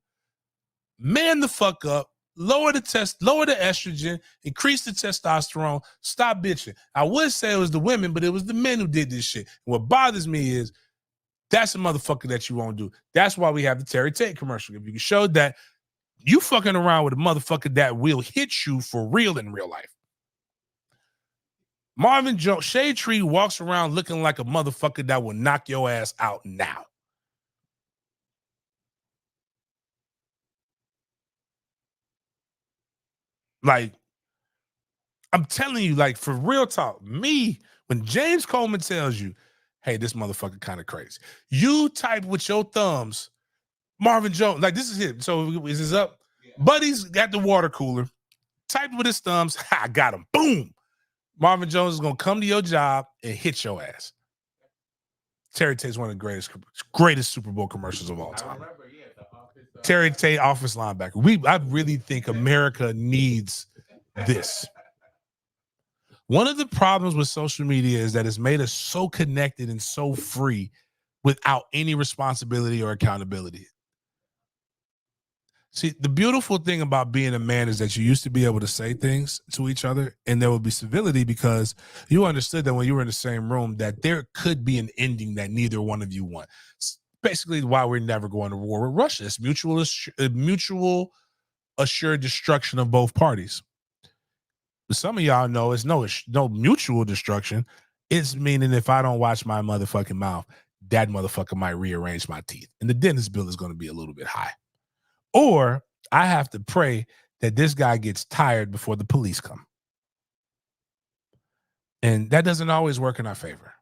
Man the fuck up, lower the estrogen, increase the testosterone, stop bitching. I would say it was the women, but it was the men who did this shit. And what bothers me is that's a motherfucker that you won't do. That's why we have the Terry Tate commercial. If you can show that you fucking around with a motherfucker that will hit you for real in real life. Marvin Jones, Shade Tree walks around looking like a motherfucker that will knock your ass out now. Like, I'm telling you, like, for real talk, when James Coleman tells you, hey, this motherfucker kind of crazy, you type with your thumbs, Marvin Jones, like, this is it. So is this up? Yeah. Buddy's got the water cooler, typed with his thumbs, I got him, boom. Marvin Jones is going to come to your job and hit your ass. Terry Tate's one of the greatest Super Bowl commercials of all time. Terry Tate, office linebacker. I really think America needs this. One of the problems with social media is that it's made us so connected and so free without any responsibility or accountability. See, the beautiful thing about being a man is that you used to be able to say things to each other and there would be civility because you understood that when you were in the same room that there could be an ending that neither one of you want. It's basically why we're never going to war with Russia. It's mutual assured destruction of both parties. But some of y'all know it's no mutual destruction. It's meaning if I don't watch my motherfucking mouth, that motherfucker might rearrange my teeth. And the dentist bill is going to be a little bit high. Or I have to pray that this guy gets tired before the police come. And that doesn't always work in our favor.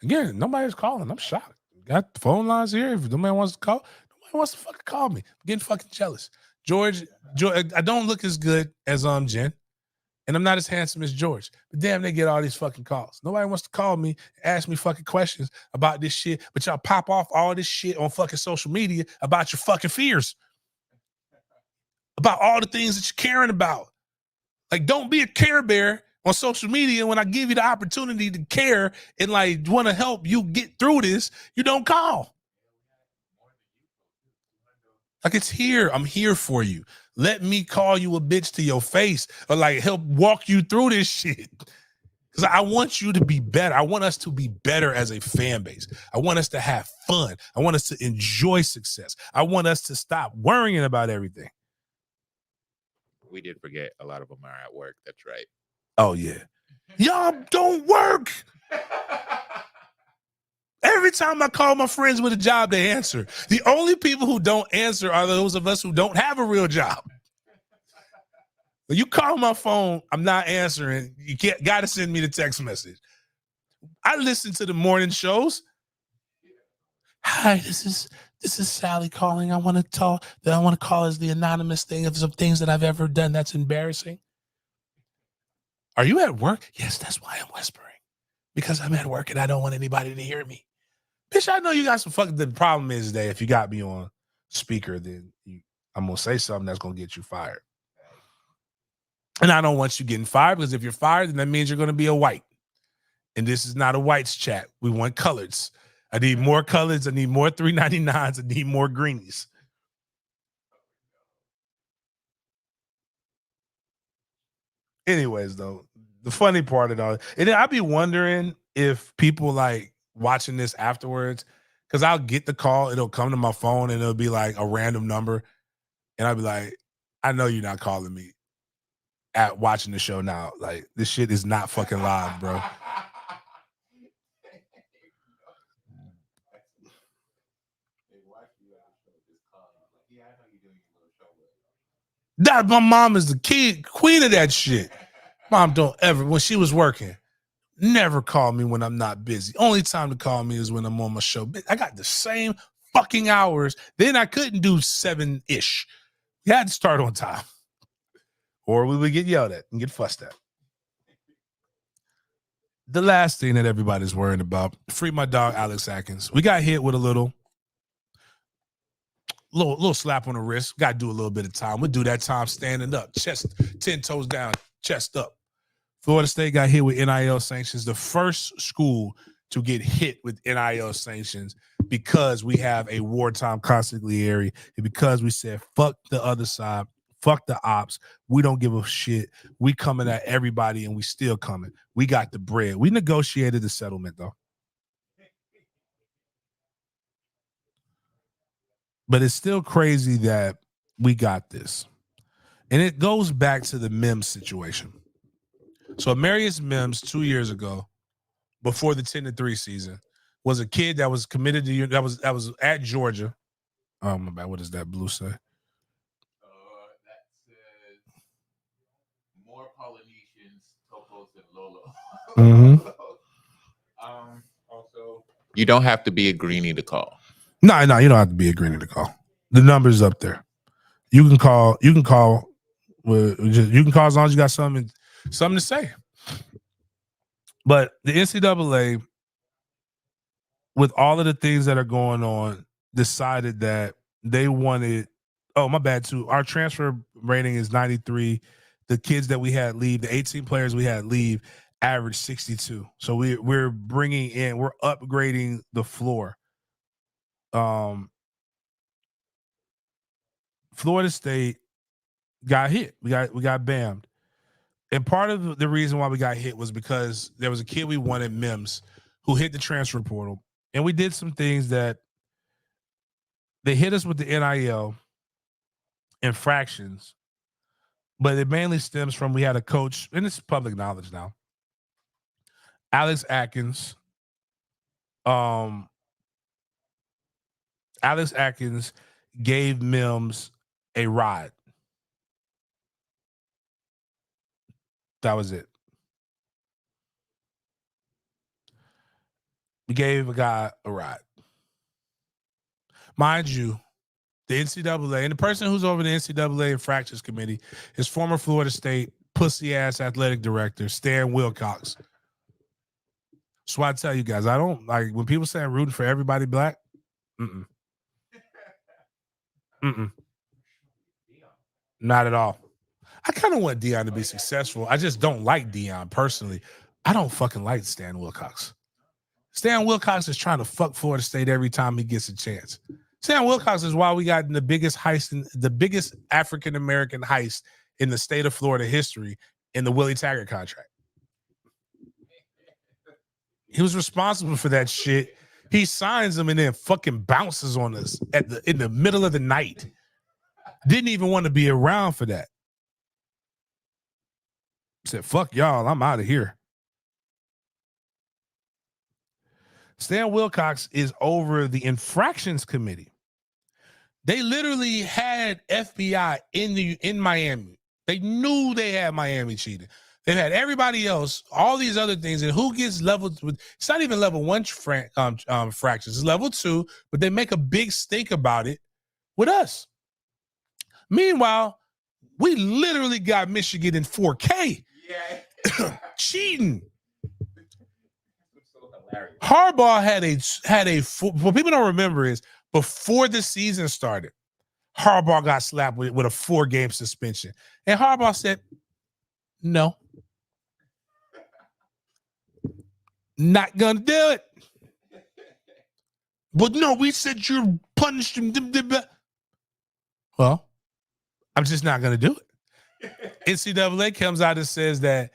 Again, nobody's calling. I'm shocked. Got the phone lines here. If nobody wants to call, nobody wants to fucking call me. I'm getting fucking jealous. George, I don't look as good as Jen. And I'm not as handsome as George. But damn, they get all these fucking calls. Nobody wants to call me, ask me fucking questions about this shit. But y'all pop off all this shit on fucking social media about your fucking fears. About all the things that you're caring about. Like, don't be a care bear on social media. When I give you the opportunity to care and like want to help you get through this, you don't call. Like, it's here. I'm here for you. Let me call you a bitch to your face or like help walk you through this shit. Because I want you to be better. I want us to be better as a fan base. I want us to have fun. I want us to enjoy success. I want us to stop worrying about everything. We did forget a lot of them are at work. That's right. Oh, yeah. Y'all don't work. Every time I call my friends with a job, they answer. The only people who don't answer are those of us who don't have a real job. When you call my phone, I'm not answering. You got to send me the text message. I listen to the morning shows. Hi, this is Sally calling. I want to call as the anonymous thing of some things that I've ever done that's embarrassing. Are you at work? Yes, that's why I'm whispering. Because I'm at work and I don't want anybody to hear me. Bitch, I know you got some fucking. The problem is that if you got me on speaker, then I'm going to say something that's going to get you fired. And I don't want you getting fired because if you're fired, then that means you're going to be a white. And this is not a whites chat. We want coloreds. I need more coloreds. I need more 399s. I need more greenies. Anyways, though, the funny part of all, and I'd be wondering if people like watching this afterwards, because I'll get the call, it'll come to my phone, and it'll be like a random number, and I'll be like, I know you're not calling me at watching the show now. Like, this shit is not fucking live, bro. That my mom is the queen of that shit. Mom don't ever, when she was working, never call me when I'm not busy. Only time to call me is when I'm on my show. I got the same fucking hours. Then I couldn't do 7-ish. You had to start on time. Or we would get yelled at and get fussed at. The last thing that everybody's worried about, free my dog Alex Atkins. We got hit with a little slap on the wrist. Got to do a little bit of time. We'll do that time standing up, chest 10 toes down, chest up. Florida State got hit with NIL sanctions. The first school to get hit with NIL sanctions because we have a wartime consigliere and because we said fuck the other side, fuck the ops. We don't give a shit. We coming at everybody and we still coming. We got the bread. We negotiated the settlement though. But it's still crazy that we got this. And it goes back to the Mims situation. So Amarius Mims 2 years ago, before the 10-3 season, was a kid that was committed to that was at Georgia. Oh my bad. What does that blue say? That says more Polynesians, Topos, and Lolo. Mm-hmm. Also, you don't have to be a greenie to call. No, you don't have to be a greenie to call. The number's up there. You can call. You can call as long as you got something to say. But the NCAA, with all of the things that are going on, decided that they wanted. Oh, my bad too. Our transfer rating is 93. The kids that we had leave, the 18 players we had leave, average 62. So we're upgrading the floor. Florida State got hit. We got bammed. And part of the reason why we got hit was because there was a kid we wanted, Mims, who hit the transfer portal. And we did some things that they hit us with the NIL infractions. but it mainly stems from we had a coach, and it's public knowledge now. Alex Atkins gave Mims a ride. That was it. We gave a guy a ride. Mind you, the NCAA and the person who's over the NCAA infractions committee is former Florida State pussy-ass athletic director Stan Wilcox. So I tell you guys, I don't like when people say I'm rooting for everybody black. Not at all. I kind of want Deion to be successful. I just don't like Deion personally. I don't fucking like Stan Wilcox. Stan Wilcox is trying to fuck Florida State every time he gets a chance. Stan Wilcox is why we got the biggest heist, the biggest African-American heist in the state of Florida history in the Willie Taggart contract. He was responsible for that shit. He signs them and then fucking bounces on us in the middle of the night. Didn't even want to be around for that. Said, fuck y'all, I'm out of here. Stan Wilcox is over the infractions committee. They literally had FBI in Miami. They knew they had Miami cheating. They had everybody else, all these other things, and who gets leveled with? It's not even level 1 fractions. It's level 2, but they make a big stink about it with us. Meanwhile, we literally got Michigan in 4K. Yeah. Cheating. Harbaugh had a what people don't remember is before the season started, Harbaugh got slapped with a 4-game suspension. And Harbaugh said, no. Not gonna do it. But no, we said you're punished. Well, I'm just not gonna do it. NCAA comes out and says that,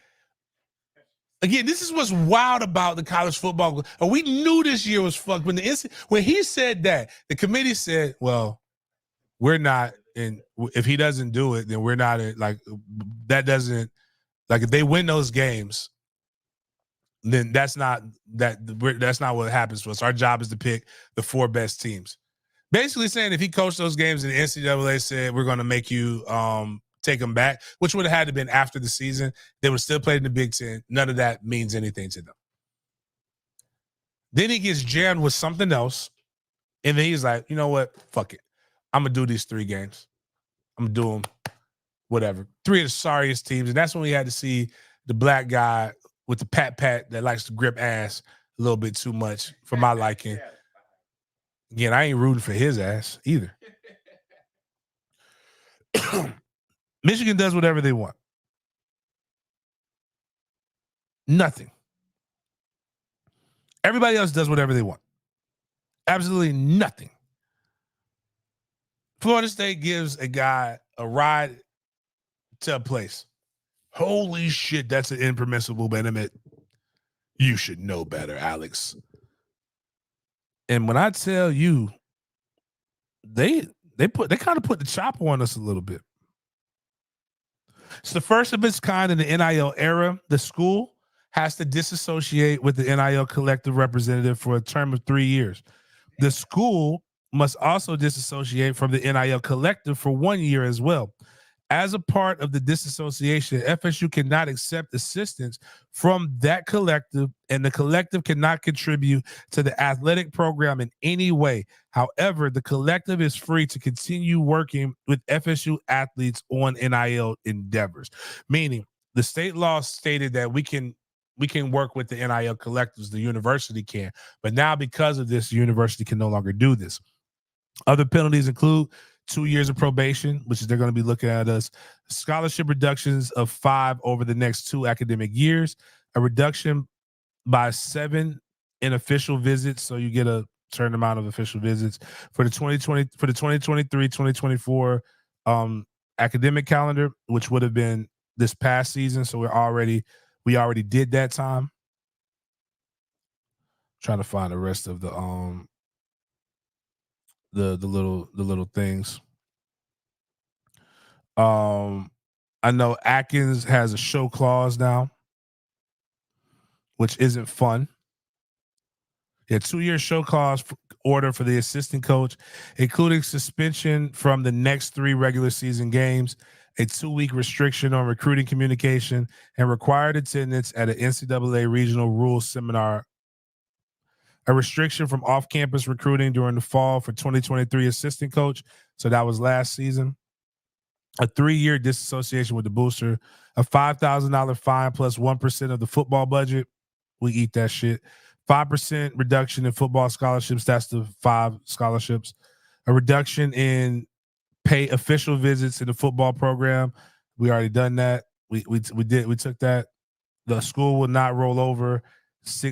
again, this is what's wild about the college football. We knew this year was fucked. When he said that, the committee said, well, we're not, and if he doesn't do it, then we're not in, like, that doesn't, like, if they win those games, then that's not what happens to us. Our job is to pick the 4 best teams. Basically saying if he coached those games and the NCAA said we're going to make you take them back, which would have had to been after the season, they would still play in the Big Ten. None of that means anything to them. Then he gets jammed with something else, and then he's like, you know what? Fuck it. I'm going to do these 3 games. I'm going to do them, whatever. 3 of the sorriest teams, and that's when we had to see the black guy with the pat that likes to grip ass a little bit too much for my liking. Again, I ain't rooting for his ass either. Michigan does whatever they want. Nothing. Everybody else does whatever they want. Absolutely nothing. Florida State gives a guy a ride to a place. Holy shit, that's an impermissible benefit. You should know better, Alex. And when I tell you, they kind of put the chopper on us a little bit. It's the first of its kind in the NIL era. The school has to disassociate with the NIL collective representative for a term of 3 years. The school must also disassociate from the NIL collective for 1 year as well. As a part of the disassociation, FSU cannot accept assistance from that collective, and the collective cannot contribute to the athletic program in any way. However, the collective is free to continue working with FSU athletes on NIL endeavors, meaning the state law stated that we can work with the NIL collectives, the university can, but now because of this, the university can no longer do this. Other penalties include 2 years of probation, which is they're going to be looking at us, scholarship reductions of 5 over the next 2 academic years, a reduction by 7 in official visits, so you get a certain amount of official visits for the 2023-2024 academic calendar, which would have been this past season. So we already did that time. Trying to find the rest of the little things. I know Atkins has a show clause now, which isn't fun. A 2-year show clause order for the assistant coach, including suspension from the next 3 regular season games, a 2-week restriction on recruiting communication, and required attendance at an NCAA regional rules seminar. A restriction from off-campus recruiting during the fall for 2023 assistant coach. So that was last season. A 3-year disassociation with the booster, a $5,000 fine plus 1% of the football budget. We eat that shit. 5% reduction in football scholarships. That's the 5 scholarships. A reduction in pay official visits in the football program. We already done that. We took that. The school will not roll over.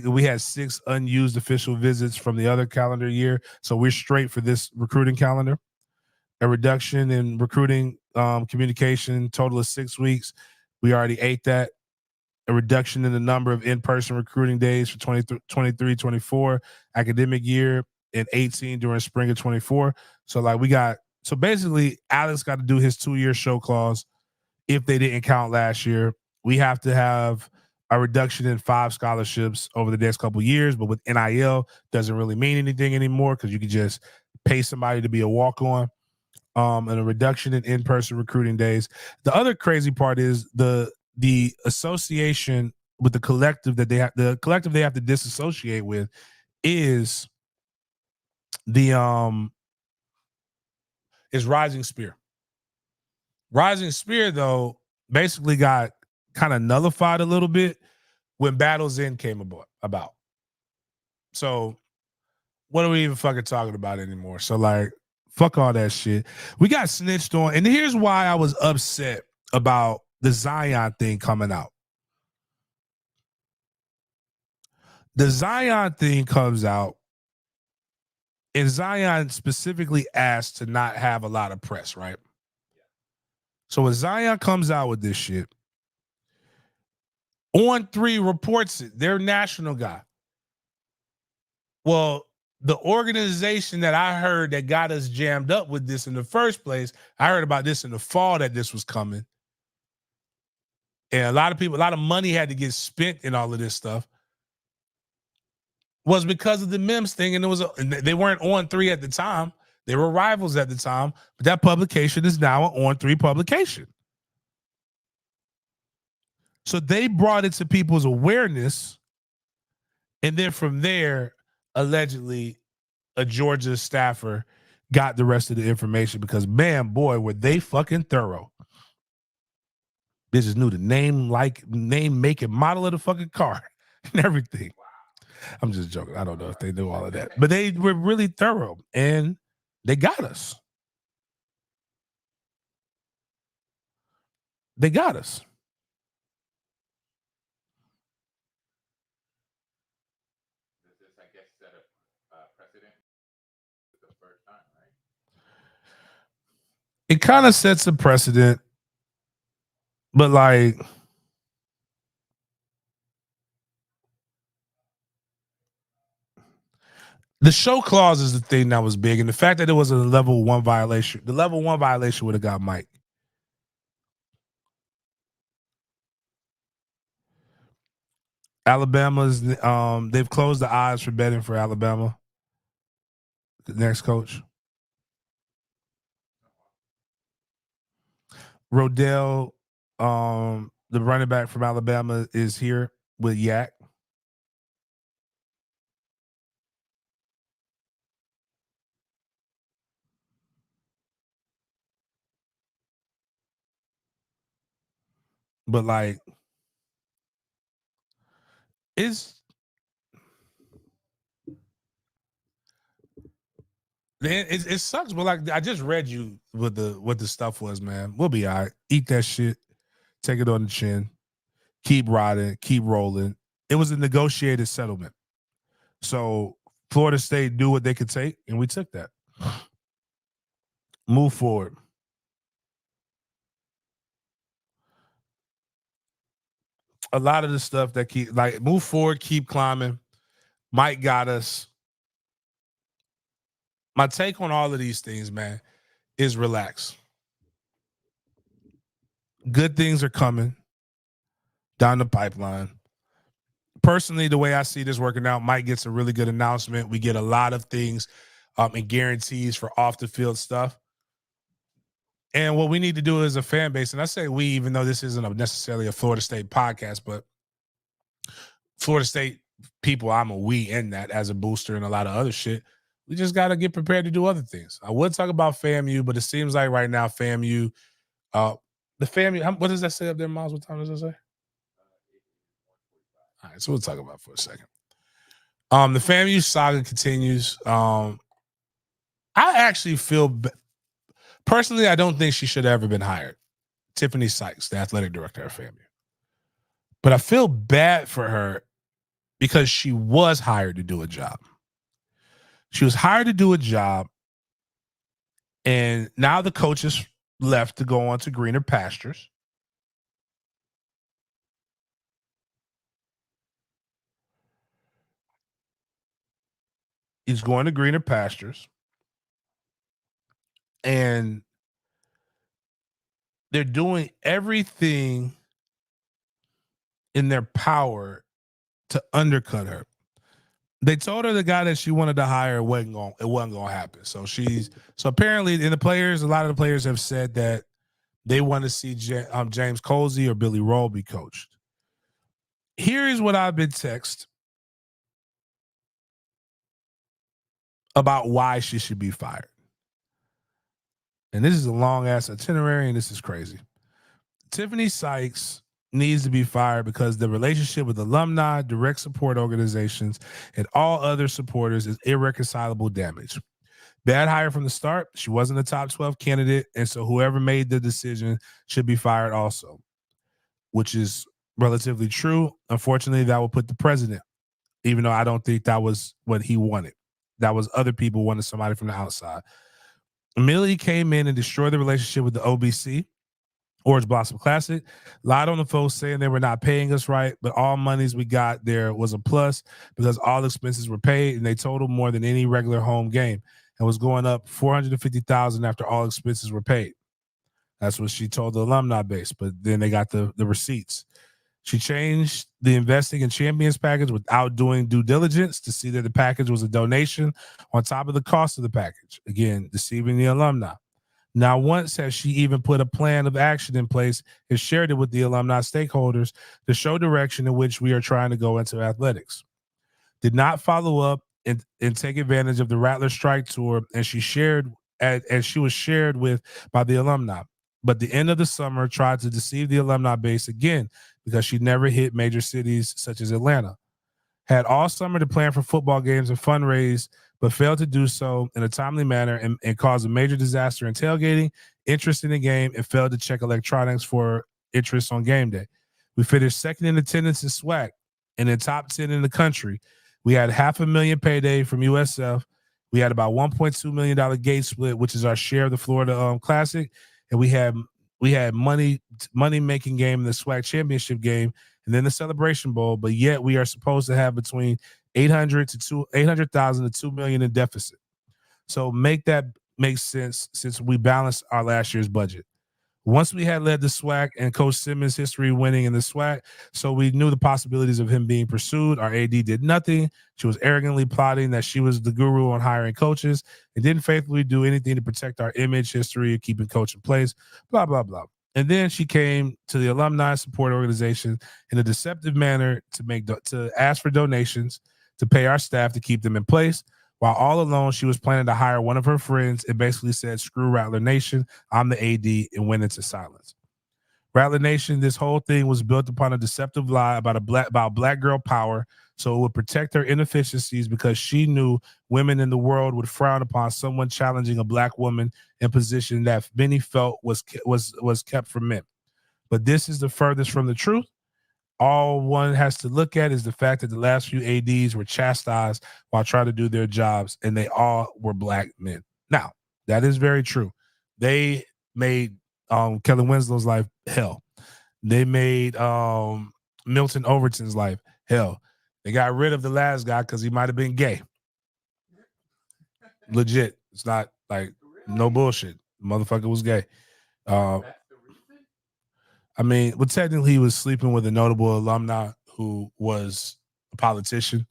We had 6 unused official visits from the other calendar year. So we're straight for this recruiting calendar. A reduction in recruiting communication, total of 6 weeks. We already ate that. A reduction in the number of in-person recruiting days for 23-24 academic year and 18 during spring of 24. So basically Alex got to do his 2-year show clause. If they didn't count last year, we have to have a reduction in 5 scholarships over the next couple of years, but with NIL doesn't really mean anything anymore because you can just pay somebody to be a walk-on. And a reduction in in-person recruiting days. The other crazy part is the association with the collective that they have to disassociate with is Rising Spear. Rising Spear, though, basically got kind of nullified a little bit when Battle's End came about. So what are we even fucking talking about anymore? So like, fuck all that shit. We got snitched on. And here's why I was upset about the Zion thing coming out. The Zion thing comes out, and Zion specifically asked to not have a lot of press, right? So when Zion comes out with this shit, On3 reports it. They're national guy. Well, the organization that I heard that got us jammed up with this in the first place, I heard about this in the fall that this was coming. And a lot of money had to get spent in all of this stuff. Was because of the Mims thing, and they weren't On3 at the time. They were rivals at the time, but that publication is now an On3 publication. So they brought it to people's awareness, and then from there, allegedly, a Georgia staffer got the rest of the information because, man, boy, were they fucking thorough. Bitches knew the name, make, and model of the fucking car and everything. I'm just joking. I don't know if they knew all of that. But they were really thorough, and they got us. They got us. Does this, I guess, set a precedent for the first time, right? It kind of sets a precedent, but like, the show clause is the thing that was big, and the fact that it was a level 1 violation. The level 1 violation would have got Mike. Alabama's they've closed the eyes for betting for Alabama. The next coach. Rodell, the running back from Alabama, is here with Yak. But like, it sucks. But like, I just read you what the stuff was, man. We'll be all right. Eat that shit. Take it on the chin. Keep riding. Keep rolling. It was a negotiated settlement. So Florida State knew what they could take, and we took that. Move forward. A lot of the stuff that move forward, keep climbing. Mike got us. My take on all of these things, man, is relax. Good things are coming down the pipeline. Personally, the way I see this working out, Mike gets a really good announcement. We get a lot of things and guarantees for off the field stuff. And what we need to do as a fan base, and I say we, even though this isn't necessarily a Florida State podcast, but Florida State people, I'm a we in that as a booster and a lot of other shit. We just got to get prepared to do other things. I would talk about FAMU, but it seems like right now FAMU, the FAMU, what does that say up there, Miles? What time does it say? All right, so we'll talk about it for a second. The FAMU saga continues. I actually feel, personally, I don't think she should have ever been hired. Tiffany Sykes, the athletic director of FAMU. But I feel bad for her because she was hired to do a job. She was hired to do a job, and now the coach is left to go on to greener pastures. He's going to greener pastures, and they're doing everything in their power to undercut her. They told her the guy that she wanted to hire wasn't going to happen. So apparently, in the players, a lot of the players have said that they want to see James Colsey or Billy Roll be coached. Here is what I've been texted about why she should be fired. And this is a long-ass itinerary, and this is crazy. Tiffany Sykes needs to be fired because the relationship with alumni, direct support organizations, and all other supporters is irreconcilable damage. Bad hire from the start. She wasn't a top 12 candidate, and so whoever made the decision should be fired also, which is relatively true. Unfortunately, that will put the president, even though I don't think that was what he wanted. That was other people wanted somebody from the outside. Immediately came in and destroyed the relationship with the OBC, Orange Blossom Classic. Lied on the folks saying they were not paying us right, but all monies we got there was a plus because all expenses were paid, and they totaled more than any regular home game and was going up $450,000 after all expenses were paid. That's what she told the alumni base, but then they got the receipts. She changed the investing in champions package without doing due diligence to see that the package was a donation on top of the cost of the package. Again, deceiving the alumni. Now, once has she even put a plan of action in place and shared it with the alumni stakeholders to show direction in which we are trying to go into athletics. Did not follow up and take advantage of the Rattler Strike Tour, and she was shared with by the alumni. But the end of the summer tried to deceive the alumni base again because she never hit major cities such as Atlanta. Had all summer to plan for football games and fundraise, but failed to do so in a timely manner and caused a major disaster in tailgating, interest in the game, and failed to check electronics for interest on game day. We finished second in attendance in SWAC and in top 10 in the country. We had $500,000 payday from USF. We had about $1.2 million gate split, which is our share of the Florida Classic. And we had money making game in the SWAC championship game and then the Celebration Bowl. But yet we are supposed to have between $800,000 to $2 million in deficit. So make that make sense since we balanced our last year's budget. Once we had led the SWAC and Coach Simmons' history winning in the SWAC, so we knew the possibilities of him being pursued. Our AD did nothing. She was arrogantly plotting that she was the guru on hiring coaches and didn't faithfully do anything to protect our image, history, keeping coach in place, blah, blah, blah. And then she came to the alumni support organization in a deceptive manner to ask for donations to pay our staff to keep them in place. While all alone, she was planning to hire one of her friends and basically said, screw Rattler Nation, I'm the AD, and went into silence. Rattler Nation, this whole thing was built upon a deceptive lie about black girl power, so it would protect her inefficiencies because she knew women in the world would frown upon someone challenging a black woman in position that many felt was kept from men. But this is the furthest from the truth. All one has to look at is the fact that the last few ADs were chastised while trying to do their jobs, and they all were black men. Now, that is very true. They made Kelly Winslow's life hell. They made Milton Overton's life hell. They got rid of the last guy because he might have been gay. Legit. It's not like no bullshit. The motherfucker was gay. I mean, well, technically he was sleeping with a notable alumni who was a politician.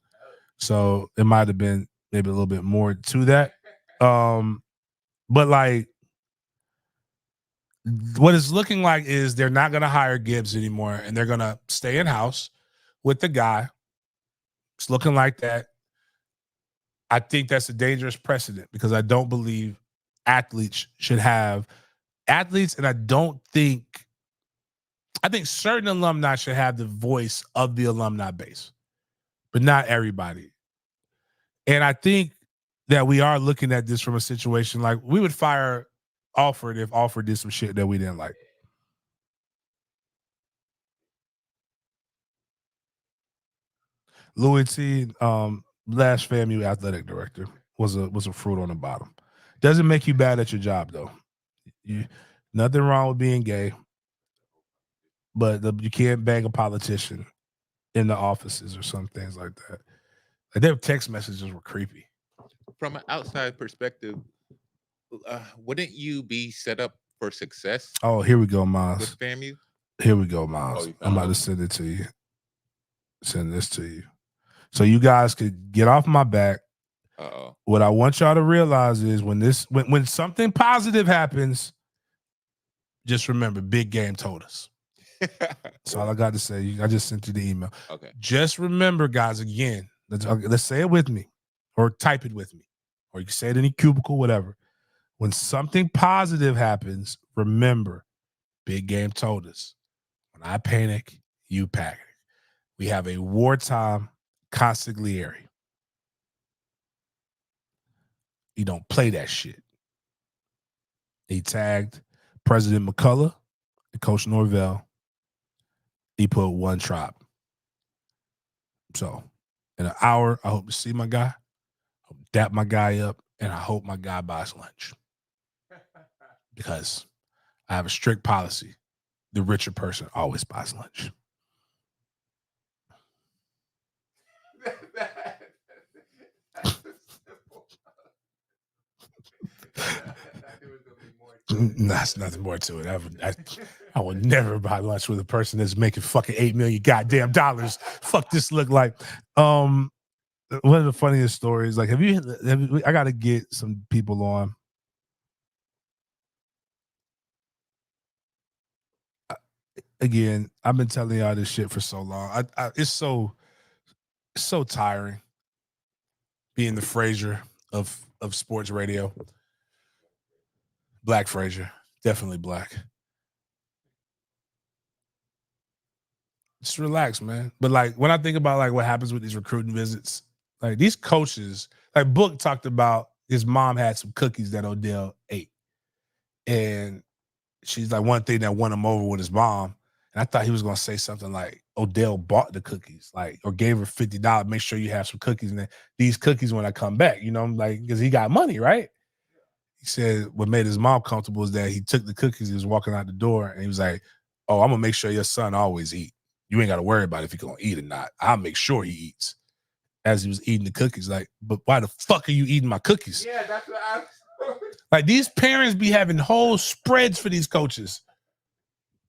So it might have been maybe a little bit more to that. But like what it's looking like is they're not going to hire Gibbs anymore and they're going to stay in-house with the guy. It's looking like that. I think that's a dangerous precedent because I don't believe athletes should have athletes, and I think certain alumni should have the voice of the alumni base, but not everybody. And I think that we are looking at this from a situation like we would fire Alford if Alford did some shit that we didn't like. Louis T, last FAMU athletic director, was a fruit on the bottom. Doesn't make you bad at your job though. Nothing wrong with being gay, but you can't bang a politician in the offices or some things like that. Like their text messages were creepy. From an outside perspective, wouldn't you be set up for success Oh, here we go, Miles. with FAMU? Here we go, Miles. you I'm found about to it? send it to you. Send this to you. So you guys could get off my back. Uh-oh. What I want y'all to realize is when something positive happens, just remember, Big Game told us. That's all I got to say. I just sent you the email. Okay. Just remember, guys, again, let's say it with me or type it with me. Or you can say it in a cubicle, whatever. When something positive happens, remember, Big Game told us. When I panic, you panic. We have a wartime consigliere. You don't play that shit. He tagged President McCullough and Coach Norvell. He put one tribe. So in an hour, I hope to see my guy. I hope to dap my guy up, and I hope my guy buys lunch. Because I have a strict policy. The richer person always buys lunch. That's nothing more to it. I would never buy lunch with a person that's making fucking $8 million goddamn dollars. Fuck this look like. One of the funniest stories, like, I got to get some people on. Again, I've been telling y'all this shit for so long. It's so tiring being the Frazier of sports radio. Black Frazier, definitely black. Just relax, man. But like when I think about like what happens with these recruiting visits, like these coaches, like Book talked about his mom had some cookies that Odell ate. And she's like, one thing that won him over with his mom. And I thought he was going to say something like Odell bought the cookies, like, or gave her $50. Make sure you have some cookies. And then these cookies when I come back, you know, like, because he got money, right? He said what made his mom comfortable is that he took the cookies, he was walking out the door, and he was like, oh, I'm going to make sure your son always eat. You ain't got to worry about if he's going to eat or not. I'll make sure he eats. As he was eating the cookies, like, but why the fuck are you eating my cookies? Yeah, that's what I was. Like, these parents be having whole spreads for these coaches.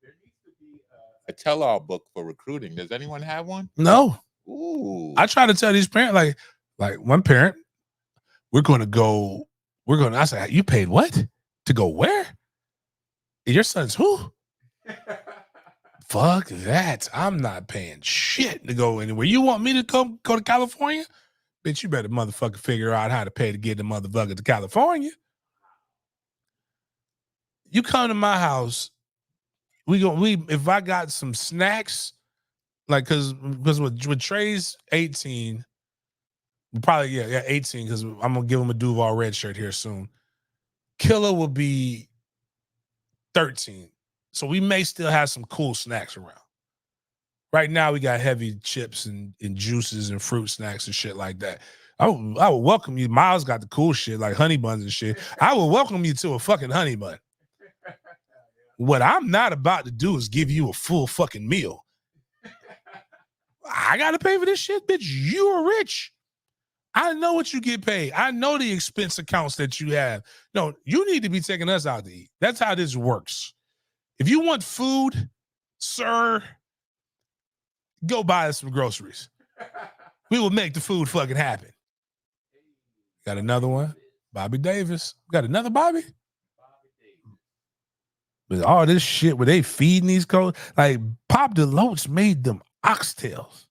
There needs to be a tell-all book for recruiting. Does anyone have one? No. Ooh. I try to tell these parents, like one parent, I said, you paid what? To go where? Your son's who? Fuck that. I'm not paying shit to go anywhere. You want me to go to California? Bitch, you better motherfucker figure out how to pay to get the motherfucker to California. You come to my house, if I got some snacks, like because with Trey's 18, probably, yeah, 18, because I'm gonna give him a Duval red shirt here soon. Killer will be 13. So we may still have some cool snacks around. Right now, we got heavy chips and juices and fruit snacks and shit like that. I would welcome you. Miles got the cool shit like honey buns and shit. I will welcome you to a fucking honey bun. What I'm not about to do is give you a full fucking meal. I got to pay for this shit, bitch. You are rich. I know what you get paid. I know the expense accounts that you have. No, you need to be taking us out to eat. That's how this works. If you want food, Sir, go buy us some groceries. We will make the food fucking happen. Got another one? Bobby Davis. Got another Bobby? But all this shit where they feeding these codes, like Pop Deloach made them oxtails.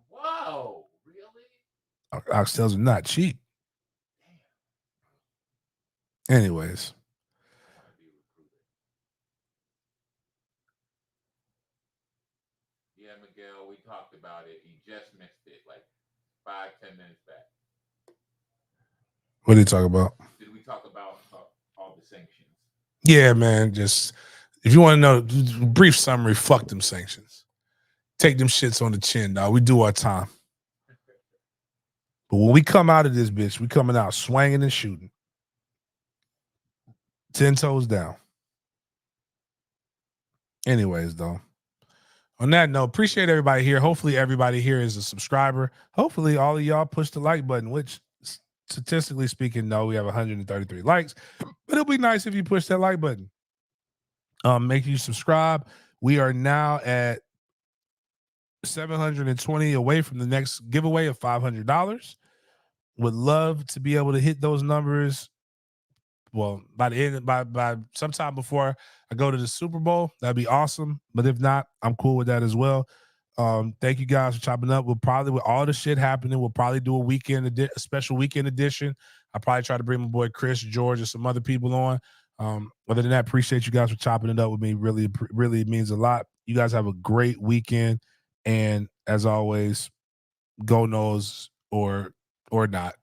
Whoa, really? Oxtails are not cheap. Anyways. Yeah, Miguel, we talked about it. You just missed it like 5-10 minutes back. What did you talk about? Did we talk about all the sanctions? Yeah, man. Just if you want to know, brief summary, fuck them sanctions. Take them shits on the chin, dog. We do our time. But when we come out of this bitch, we coming out swinging and shooting. 10 toes down. Anyways, though. On that note, appreciate everybody here. Hopefully everybody here is a subscriber. Hopefully all of y'all push the like button, which statistically speaking, no, we have 133 likes. But it'll be nice if you push that like button. Make you subscribe. We are now at 720 away from the next giveaway of $500. Would love to be able to hit those numbers. Well, by the end, by sometime before I go to the Super Bowl, that'd be awesome. But if not, I'm cool with that as well. Thank you guys for chopping up. We'll probably, with all the shit happening, we'll probably do a special weekend edition. I'll probably try to bring my boy Chris, George, and some other people on. Other than that, appreciate you guys for chopping it up with me. Really, really means a lot. You guys have a great weekend. And as always, go Noles or not.